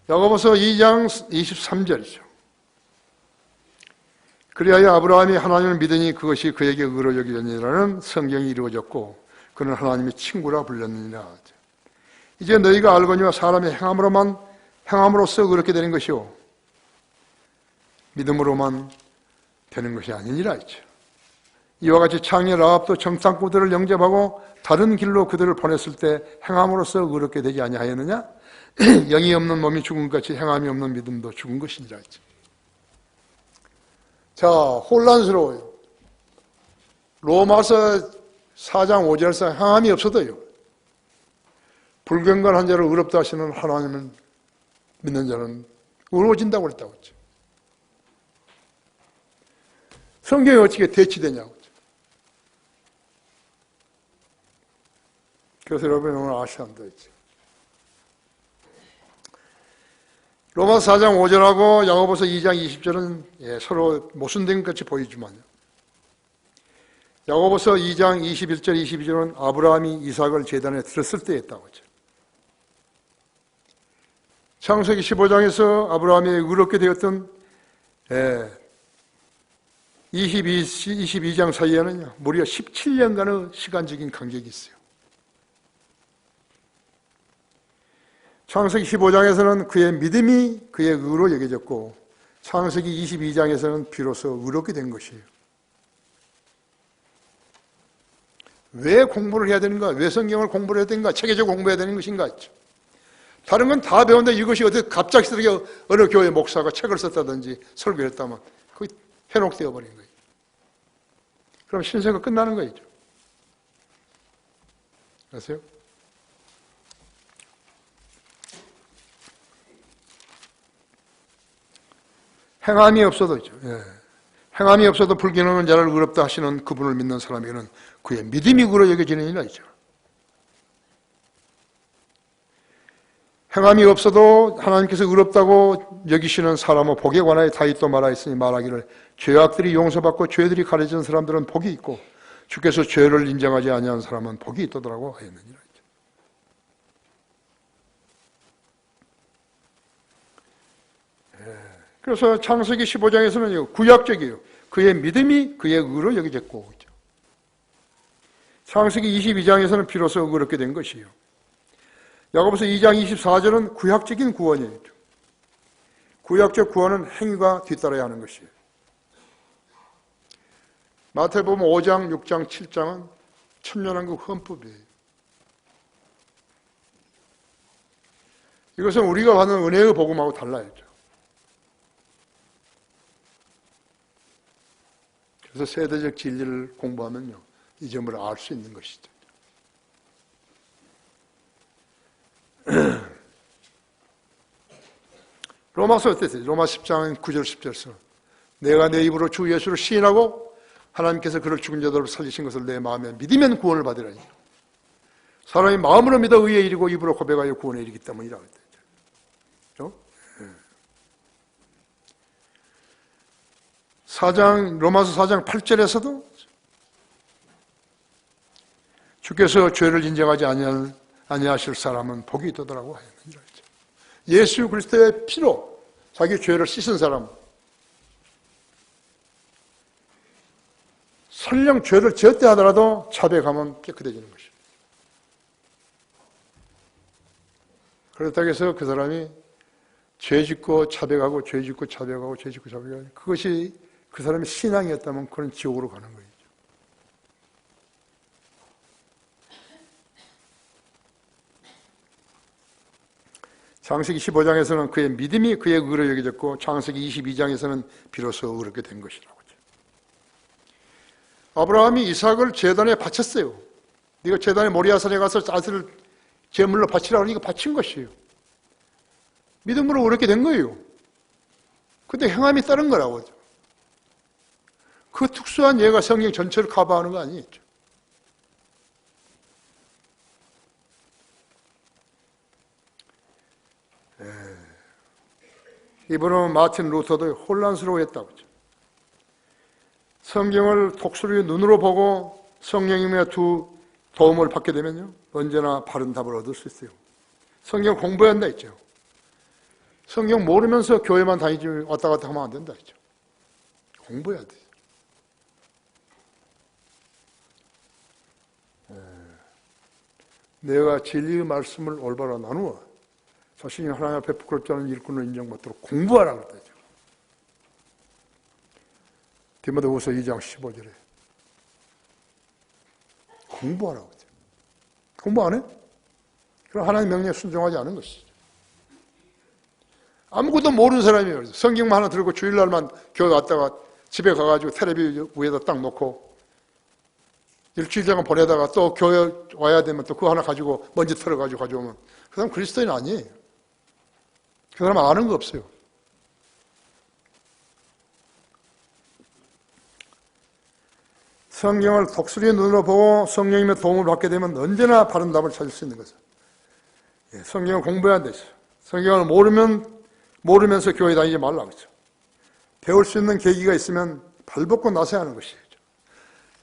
야고보서 2장 23절이죠. 그리하여 아브라함이 하나님을 믿으니 그것이 그에게 의로 여기려니라는 성경이 이루어졌고 그는 하나님의 친구라 불렸느니라. 이제 너희가 알거니와 사람의 행함으로써 그렇게 되는 것이요 믿음으로만 되는 것이 아니니라 했죠. 이와 같이 창녀 라합도 정탐꾼들을 영접하고 다른 길로 그들을 보냈을 때 행함으로써 의롭게 되지 아니하였느냐? 영이 없는 몸이 죽은 것 같이 행함이 없는 믿음도 죽은 것이니라 했죠. 자, 혼란스러워요. 로마서 4장 5절에서 행함이 없어도요. 불경건한 자를 의롭다 하시는 하나님을 믿는 자는 의로워진다고 그랬다고 했죠. 성경이 어떻게 대치되냐고. 그래서 여러분 오늘 아셔야 한다 했죠. 로마서 4장 5절하고 야고보서 2장 20절은 서로 모순된 것 같이 보이지만요. 야고보서 2장 21절 22절은 아브라함이 이삭을 제단에 들었을 때 했다고 했죠. 창세기 15장에서 아브라함이 의롭게 되었던 22장 사이에는요, 무려 17년간의 시간적인 간격이 있어요. 창세기 15장에서는 그의 믿음이 그의 의로 여겨졌고, 창세기 22장에서는 비로소 의롭게 된 것이에요. 왜 공부를 해야 되는가? 왜 성경을 공부를 해야 되는가? 체계적으로 공부해야 되는 것인가? 다른 건 다 배웠는데 이것이 어떻게 갑자기 어느 교회 목사가 책을 썼다든지 설교를 했다면 그게 현혹되어 버린 거예요. 그럼 신세가 끝나는 거죠. 아세요? 행함이 없어도죠. 행함이 없어도 불경건한 자를 의롭다 하시는 그분을 믿는 사람에게는 그의 믿음이 의로 여겨지는 일이라 있죠. 행함이 없어도 하나님께서 의롭다고 여기시는 사람은 복에 관하여 다윗도 말하였으니 말하기를 죄악들이 용서받고 죄들이 가려진 사람들은 복이 있고 주께서 죄를 인정하지 아니한 사람은 복이 있도다라고 하였느니라. 그래서 창세기 15장에서는 구약적이에요. 그의 믿음이 그의 의로 여겨졌고, 창세기 22장에서는 비로소 의롭게 된 것이에요. 야고보서 2장 24절은 구약적인 구원이에요. 구약적 구원은 행위가 뒤따라야 하는 것이에요. 마태복음 5장, 6장, 7장은 천년왕국 헌법이에요. 이것은 우리가 받는 은혜의 복음하고 달라요. 그래서 세대적 진리를 공부하면요, 이 점을 알 수 있는 것이죠. 로마서 어땠어요? 로마 10장 9절 10절에서 내가 내 입으로 주 예수를 시인하고 하나님께서 그를 죽은 자들로 살리신 것을 내 마음에 믿으면 구원을 받으라니. 사람이 마음으로 믿어 의에 이르고 입으로 고백하여 구원에 이르기 때문이라 그랬죠. 로마서 4장 8절에서도 주께서 죄를 인정하지 아니하실 사람은 복이 있도다라고 하였느니라. 예수 그리스도의 피로 자기 죄를 씻은 사람, 설령 죄를 지었다 하더라도 자백하면 깨끗해지는 것이죠. 그렇다고 해서 그 사람이 죄 짓고 자백하고 죄 짓고 자백하고 죄 짓고 자백하고 그것이 그 사람의 신앙이었다면 그는 지옥으로 가는 거예요. 창세기 15장에서는 그의 믿음이 그의 의로 여겨졌고 창세기 22장에서는 비로소 의롭게 된 것이라고. 아브라함이 이삭을 제단에 바쳤어요. 네가 제단에 모리아산에 가서 아들을 제물로 바치라고 하니까 바친 것이에요. 믿음으로 의롭게 된 거예요. 근데 행함이 따른 거라고. 그 특수한 예가 성경 전체를 커버하는 거 아니겠죠. 이번은 마틴 루터도 혼란스러워했다고 했죠. 성경을 독수리 눈으로 보고 성령님의 두 도움을 받게 되면요, 언제나 바른 답을 얻을 수 있어요. 성경 공부해야 한다 했죠. 성경 모르면서 교회만 다니지 왔다 갔다 하면 안 된다 했죠. 공부해야 돼. 내가 진리의 말씀을 올바로 나누어 자신이 하나님 앞에 부끄럽지 않은 일꾼을 인정받도록 공부하라고 그러죠. 디모데후서 2장 15절에 공부하라고 그러죠. 공부 안 해? 그럼 하나님 명령에 순종하지 않은 것이죠. 아무것도 모르는 사람이에요. 성경만 하나 들고 주일날만 교회 왔다가 집에 가가지고 텔레비 위에다 딱 놓고 일주일 동안 보내다가 또 교회 와야 되면 또 그거 하나 가지고 먼지 털어가지고 가져오면 그 사람 그리스도인 아니에요. 그 사람 아는 거 없어요. 성경을 독수리의 눈으로 보고 성령님의 도움을 받게 되면 언제나 바른 답을 찾을 수 있는 것이죠. 성경을 공부해야 되죠. 성경을 모르면서 교회 다니지 말라고 그러죠. 배울 수 있는 계기가 있으면 발벗고 나서야 하는 것이죠.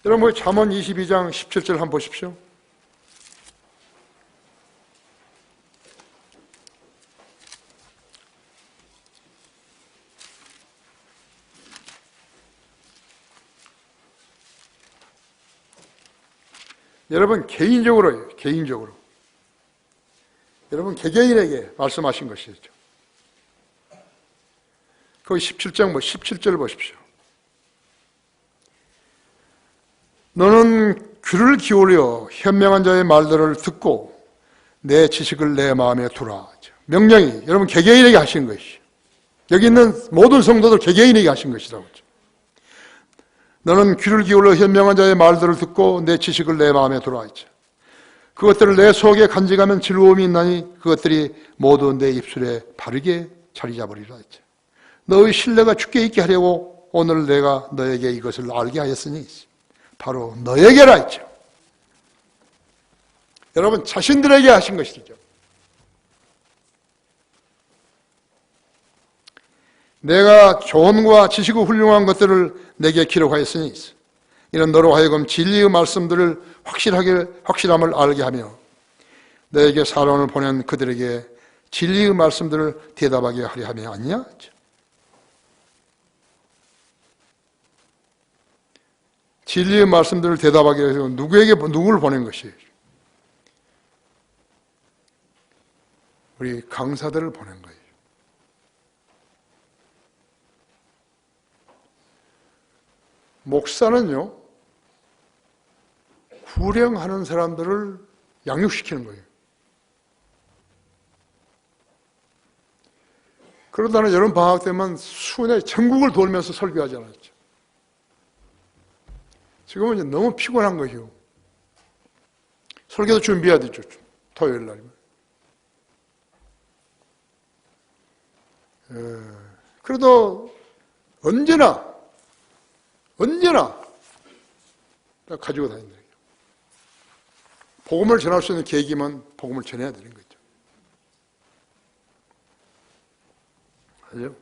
여러분, 잠언 22장 17절 한번 보십시오. 여러분, 개인적으로 여러분 개개인에게 말씀하신 것이죠. 거기 17절 보십시오. 너는 귀를 기울여 현명한 자의 말들을 듣고 내 지식을 내 마음에 두라. 명령이 여러분 개개인에게 하신 것이죠. 여기 있는 모든 성도들 개개인에게 하신 것이라고 하죠. 너는 귀를 기울여 현명한 자의 말들을 듣고 내 지식을 내 마음에 두라. 그것들을 내 속에 간직하면 즐거움이 있나니 그것들이 모두 내 입술에 바르게 자리 잡으리라. 너의 신뢰가 주께 있게 하려고 오늘 내가 너에게 이것을 알게 하였으니 바로 너에게라 했죠. 여러분 자신들에게 하신 것이죠. 내가 조언과 지식의 훌륭한 것들을 내게 기록하였으니 이는 너로 하여금 진리의 말씀들을 확실함을 알게 하며 너에게 사람을 보낸 그들에게 진리의 말씀들을 대답하게 하려 함이 아니냐? 진리의 말씀들을 대답하게 해서 누구를 보낸 것이에요? 우리 강사들을 보낸 거예요. 목사는요, 구령하는 사람들을 양육시키는 거예요. 그러다는 여름 방학 때만 순회 전국을 돌면서 설교하지 않았죠. 지금은 이제 너무 피곤한 거예요. 설교도 준비해야 되죠. 토요일 날이면. 그래도 언제나 가지고 다닌다. 복음을 전할 수 있는 계기만 복음을 전해야 되는 거죠. 그죠?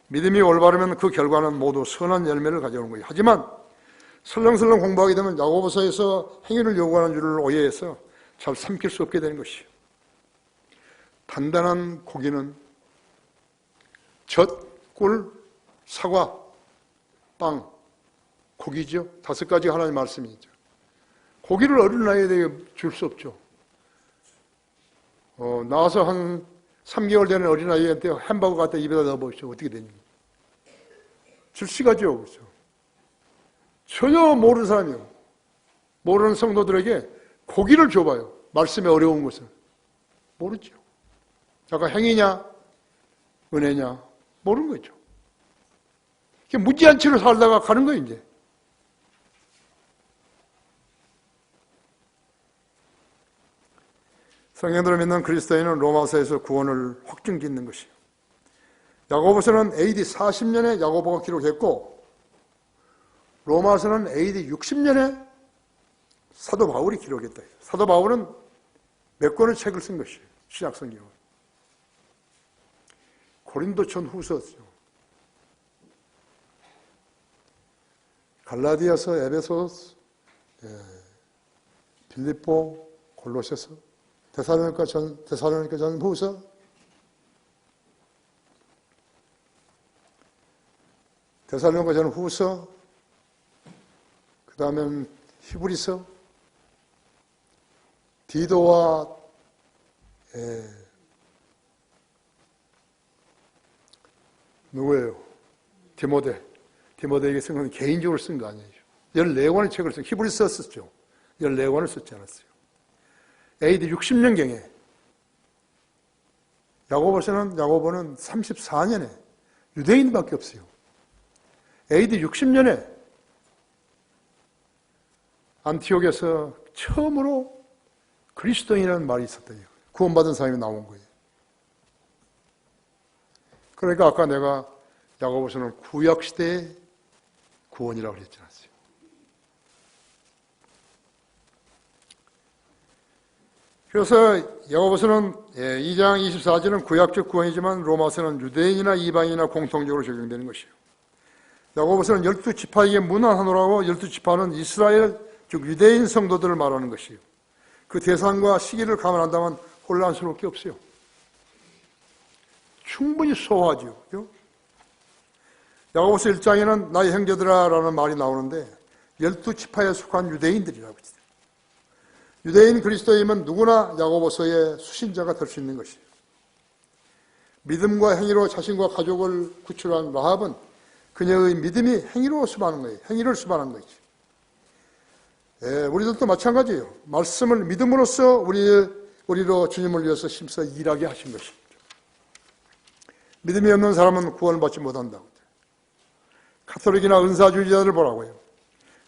믿음이 올바르면 그 결과는 모두 선한 열매를 가져오는 거예요. 하지만 설렁설렁 공부하게 되면 야고보서에서 행위를 요구하는 줄을 오해해서 잘 삼킬 수 없게 되는 것이에요. 단단한 고기는 젖, 꿀, 사과, 빵, 고기죠. 5가지 하나님의 말씀이죠. 고기를 어린 나이에 줄 수 없죠. 나와서 한 3개월 되는 어린아이한테 햄버거 갖다 입에다 넣어보시죠. 어떻게 되는지. 질식하죠. 그렇죠? 전혀 모르는 사람이요. 모르는 성도들에게 고기를 줘봐요. 말씀의 어려운 것을. 모르죠. 아까 행위냐, 은혜냐, 모르는 거죠. 무지한 채로 살다가 가는 거예요, 이제. 성경들을 믿는 그리스도인은 로마서에서 구원을 확증짓는 것이에요. 야고보서는 AD 40년에 야고보가 기록했고 로마서는 AD 60년에 사도 바울이 기록했다. 사도 바울은 몇 권의 책을 쓴 것이에요. 신약성경을. 고린도전 후서죠. 갈라디아서, 에베소서, 빌립보, 골로새서, 데살로니가 전 후서, 데살로니가전 후서, 그 다음엔 히브리서, 디도와 누구예요? 디모데에게 쓴 건 개인적으로 쓴 거 아니에요. 14권의 책을 쓴, 히브리서 썼죠. 14권을 썼지 않았어요. AD 60년경에 야고보는 34년에 유대인밖에 없어요. AD 60년에 안티옥에서 처음으로 그리스도인이라는 말이 있었다. 구원받은 사람이 나온 거예요. 그러니까 아까 내가 야고보서는 구약시대의 구원이라고 그랬지 않았어요. 그래서 야고보서는 2장 24절은 구약적 구원이지만 로마서는 유대인이나 이방인이나 공통적으로 적용되는 것이에요. 야고보서는 12지파에게 문안하노라고 12지파는 이스라엘 즉 유대인 성도들을 말하는 것이에요. 그 대상과 시기를 감안한다면 혼란스러울 게 없어요. 충분히 소화하죠. 그렇죠? 야고보서 1장에는 나의 형제들아 라는 말이 나오는데 12지파에 속한 유대인들이라고 했어요. 유대인 그리스도인은 누구나 야고보서의 수신자가 될 수 있는 것이에요. 믿음과 행위로 자신과 가족을 구출한 라합은 그녀의 믿음이 행위로 수반한 거예요. 행위를 수반한 거죠. 우리들도 마찬가지예요. 말씀을 믿음으로써 우리로 주님을 위해서 힘써 일하게 하신 것이죠. 믿음이 없는 사람은 구원을 받지 못한다고. 카톨릭이나 은사주의자들을 보라고요.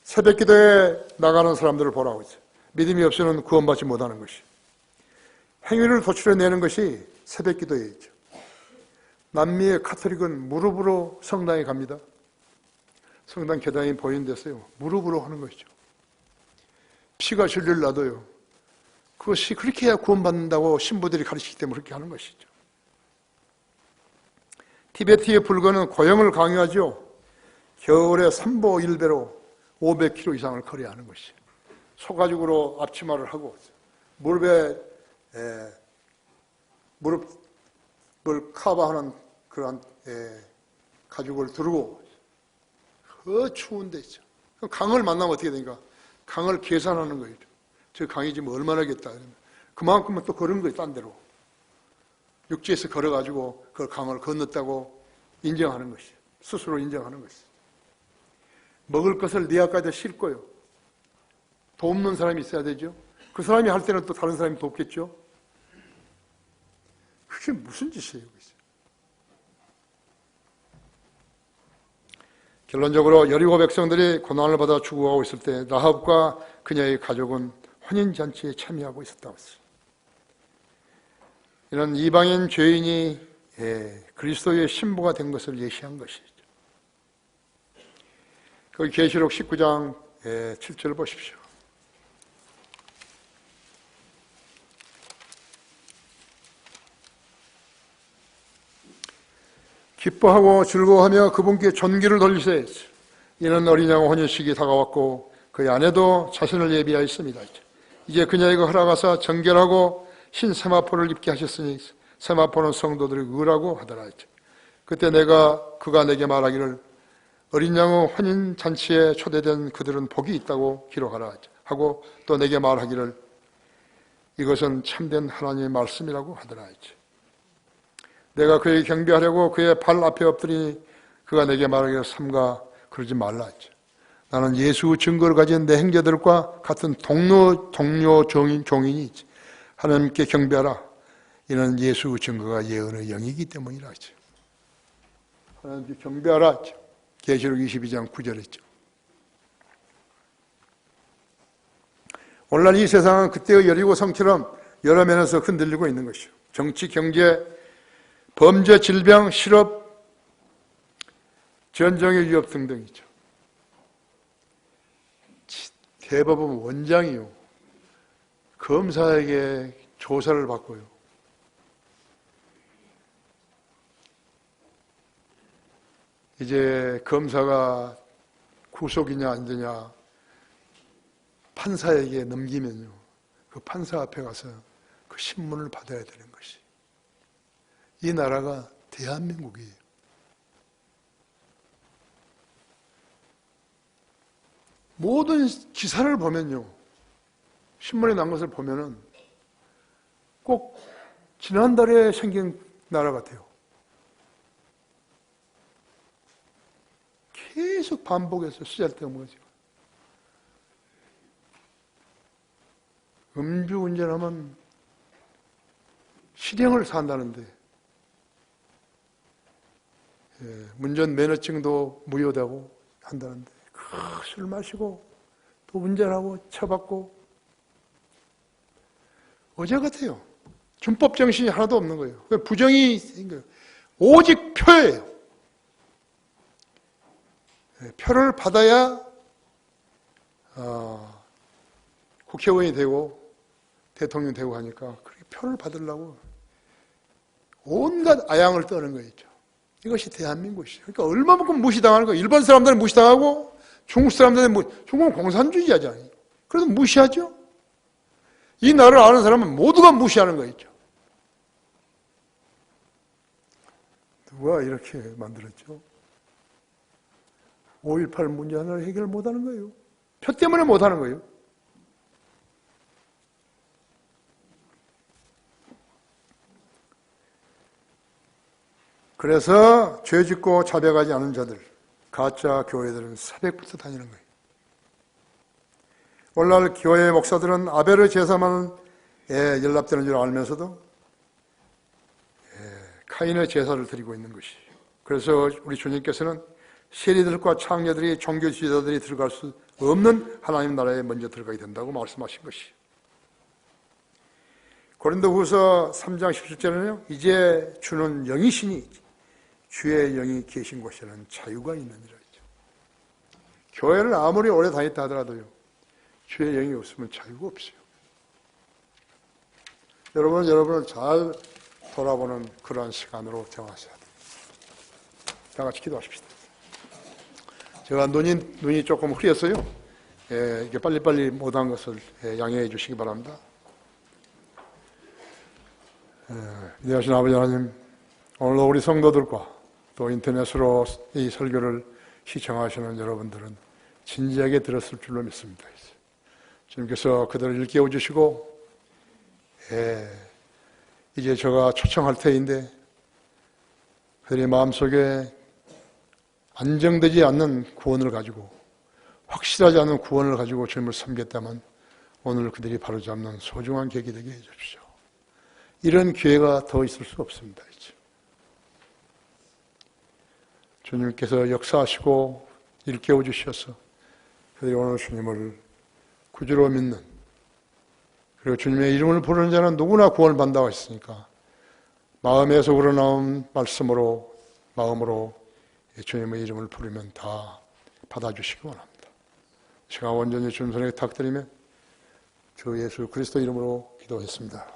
새벽 기도에 나가는 사람들을 보라고 했어요. 믿음이 없이는 구원받지 못하는 것이. 행위를 도출해내는 것이 새벽 기도에 있죠. 남미의 카톨릭은 무릎으로 성당에 갑니다. 성당 계단이 보이는 데서요. 무릎으로 하는 것이죠. 피가 줄줄 나도요. 그것이 그렇게 해야 구원받는다고 신부들이 가르치기 때문에 그렇게 하는 것이죠. 티베트의 불교는 고형을 강요하죠. 겨울에 3보 1배로 500km 이상을 걸어야 하는 것이죠. 소가죽으로 앞치마를 하고 무릎을 커버하는 그런 가죽을 두르고 그 추운 데 있죠. 강을 만나면 어떻게 되니까 강을 계산하는 거예요. 저 강이 지금 얼마나겠다. 그만큼은 또 걸은 거예요. 딴 데로. 육지에서 걸어가지고 그 강을 건넜다고 인정하는 것이에요. 스스로 인정하는 것이에요. 먹을 것을 네 앞까지 싣고요. 돕는 사람이 있어야 되죠. 그 사람이 할 때는 또 다른 사람이 돕겠죠. 그게 무슨 짓이에요? 결론적으로 여리고 백성들이 고난을 받아 죽어가고 있을 때 라합과 그녀의 가족은 혼인잔치에 참여하고 있었다고 했어요. 이런 이방인 죄인이 그리스도의 신부가 된 것을 예시한 것이죠. 그 계시록 19장 7절 보십시오. 기뻐하고 즐거워하며 그분께 존귀를 돌리세. 이는 어린 양 혼인식이 다가왔고 그의 아내도 자신을 예비하였습니다. 이제 그녀에게 허락하사 정결하고 흰 세마포를 입게 하셨으니 세마포는 성도들이 의라고 하더라. 그때 그가 내게 말하기를 어린 양의 혼인 잔치에 초대된 그들은 복이 있다고 기록하라 하고 또 내게 말하기를 이것은 참된 하나님의 말씀이라고 하더라. 내가 그에게 경배하려고 그의 발 앞에 엎드리니 그가 내게 말하기를 삼가 그러지 말라 했죠. 나는 예수 증거를 가진 내 형제들과 같은 동료 종인이 있지. 하나님께 경배하라. 이는 예수 증거가 예언의 영이기 때문이라 했죠. 하나님께 경배하라 했죠. 계시록 22장 9절 했죠. 오늘날 이 세상은 그때의 여리고 성처럼 여러 면에서 흔들리고 있는 것이죠. 정치, 경제, 범죄, 질병, 실업, 전쟁의 위협 등등이죠. 대법원 원장이요. 검사에게 조사를 받고요. 이제 검사가 구속이냐 안 되냐 판사에게 넘기면요. 그 판사 앞에 가서 그 신문을 받아야 되는 것이. 이 나라가 대한민국이에요. 모든 기사를 보면요, 신문에 난 것을 보면은 꼭 지난달에 생긴 나라 같아요. 계속 반복해서 쓰잘데없는 거죠. 음주운전하면 실형을 산다는데, 운전 면허증도 무효되고 한다는데, 술 마시고 또 운전하고 처받고, 어제 같아요. 준법 정신이 하나도 없는 거예요. 부정이 생겨요. 오직 표예요. 표를 받아야 국회의원이 되고 대통령이 되고 하니까 그렇게 표를 받으려고 온갖 아양을 떠는 거였죠. 이것이 대한민국이죠. 그러니까 얼마만큼 무시당하는 거예요. 일본 사람들은 무시당하고 중국 사람들은 중국은 공산주의자잖아요. 그래도 무시하죠. 이 나라를 아는 사람은 모두가 무시하는 거였죠. 누가 이렇게 만들었죠? 5.18 문제 하나를 해결 못하는 거예요. 표 때문에 못하는 거예요. 그래서 죄 짓고 자백하지 않은 자들, 가짜 교회들은 새벽부터 다니는 거예요. 오늘날 교회 목사들은 아벨의 제사만에 연락되는 줄 알면서도 카인의 제사를 드리고 있는 것이에요. 그래서 우리 주님께서는 세리들과 창녀들이, 종교 지도자들이 들어갈 수 없는 하나님 나라에 먼저 들어가게 된다고 말씀하신 것이에요. 고린도후서 3장 17절에는요, 이제 주는 영이시니 주의 영이 계신 곳에는 자유가 있느니라 했죠. 교회를 아무리 오래 다녔다 하더라도요, 주의 영이 없으면 자유가 없어요. 여러분을 잘 돌아보는 그러한 시간으로 정하셔야 돼요. 다 같이 기도하십시다. 제가 눈이 조금 흐렸어요. 이게 빨리빨리 못한 것을 양해해 주시기 바랍니다. 위대하신 아버지 하나님, 오늘도 우리 성도들과 또 인터넷으로 이 설교를 시청하시는 여러분들은 진지하게 들었을 줄로 믿습니다. 주님께서 그들을 일깨워 주시고, 이제 제가 초청할 터인데 그들의 마음속에 안정되지 않는 구원을 가지고, 확실하지 않은 구원을 가지고 주님을 섬겼다면 오늘 그들이 바로잡는 소중한 계기 되게 해주십시오. 이런 기회가 더 있을 수 없습니다. 이제. 주님께서 역사하시고 일깨워 주셔서 그들이 오늘 주님을 구주로 믿는, 그리고 주님의 이름을 부르는 자는 누구나 구원을 받는다고 했으니까 마음에서 우러나온 말씀으로, 마음으로 주님의 이름을 부르면 다 받아주시기 원합니다. 제가 온전히 주님 손에 탁드리며 주 예수 그리스도 이름으로 기도했습니다.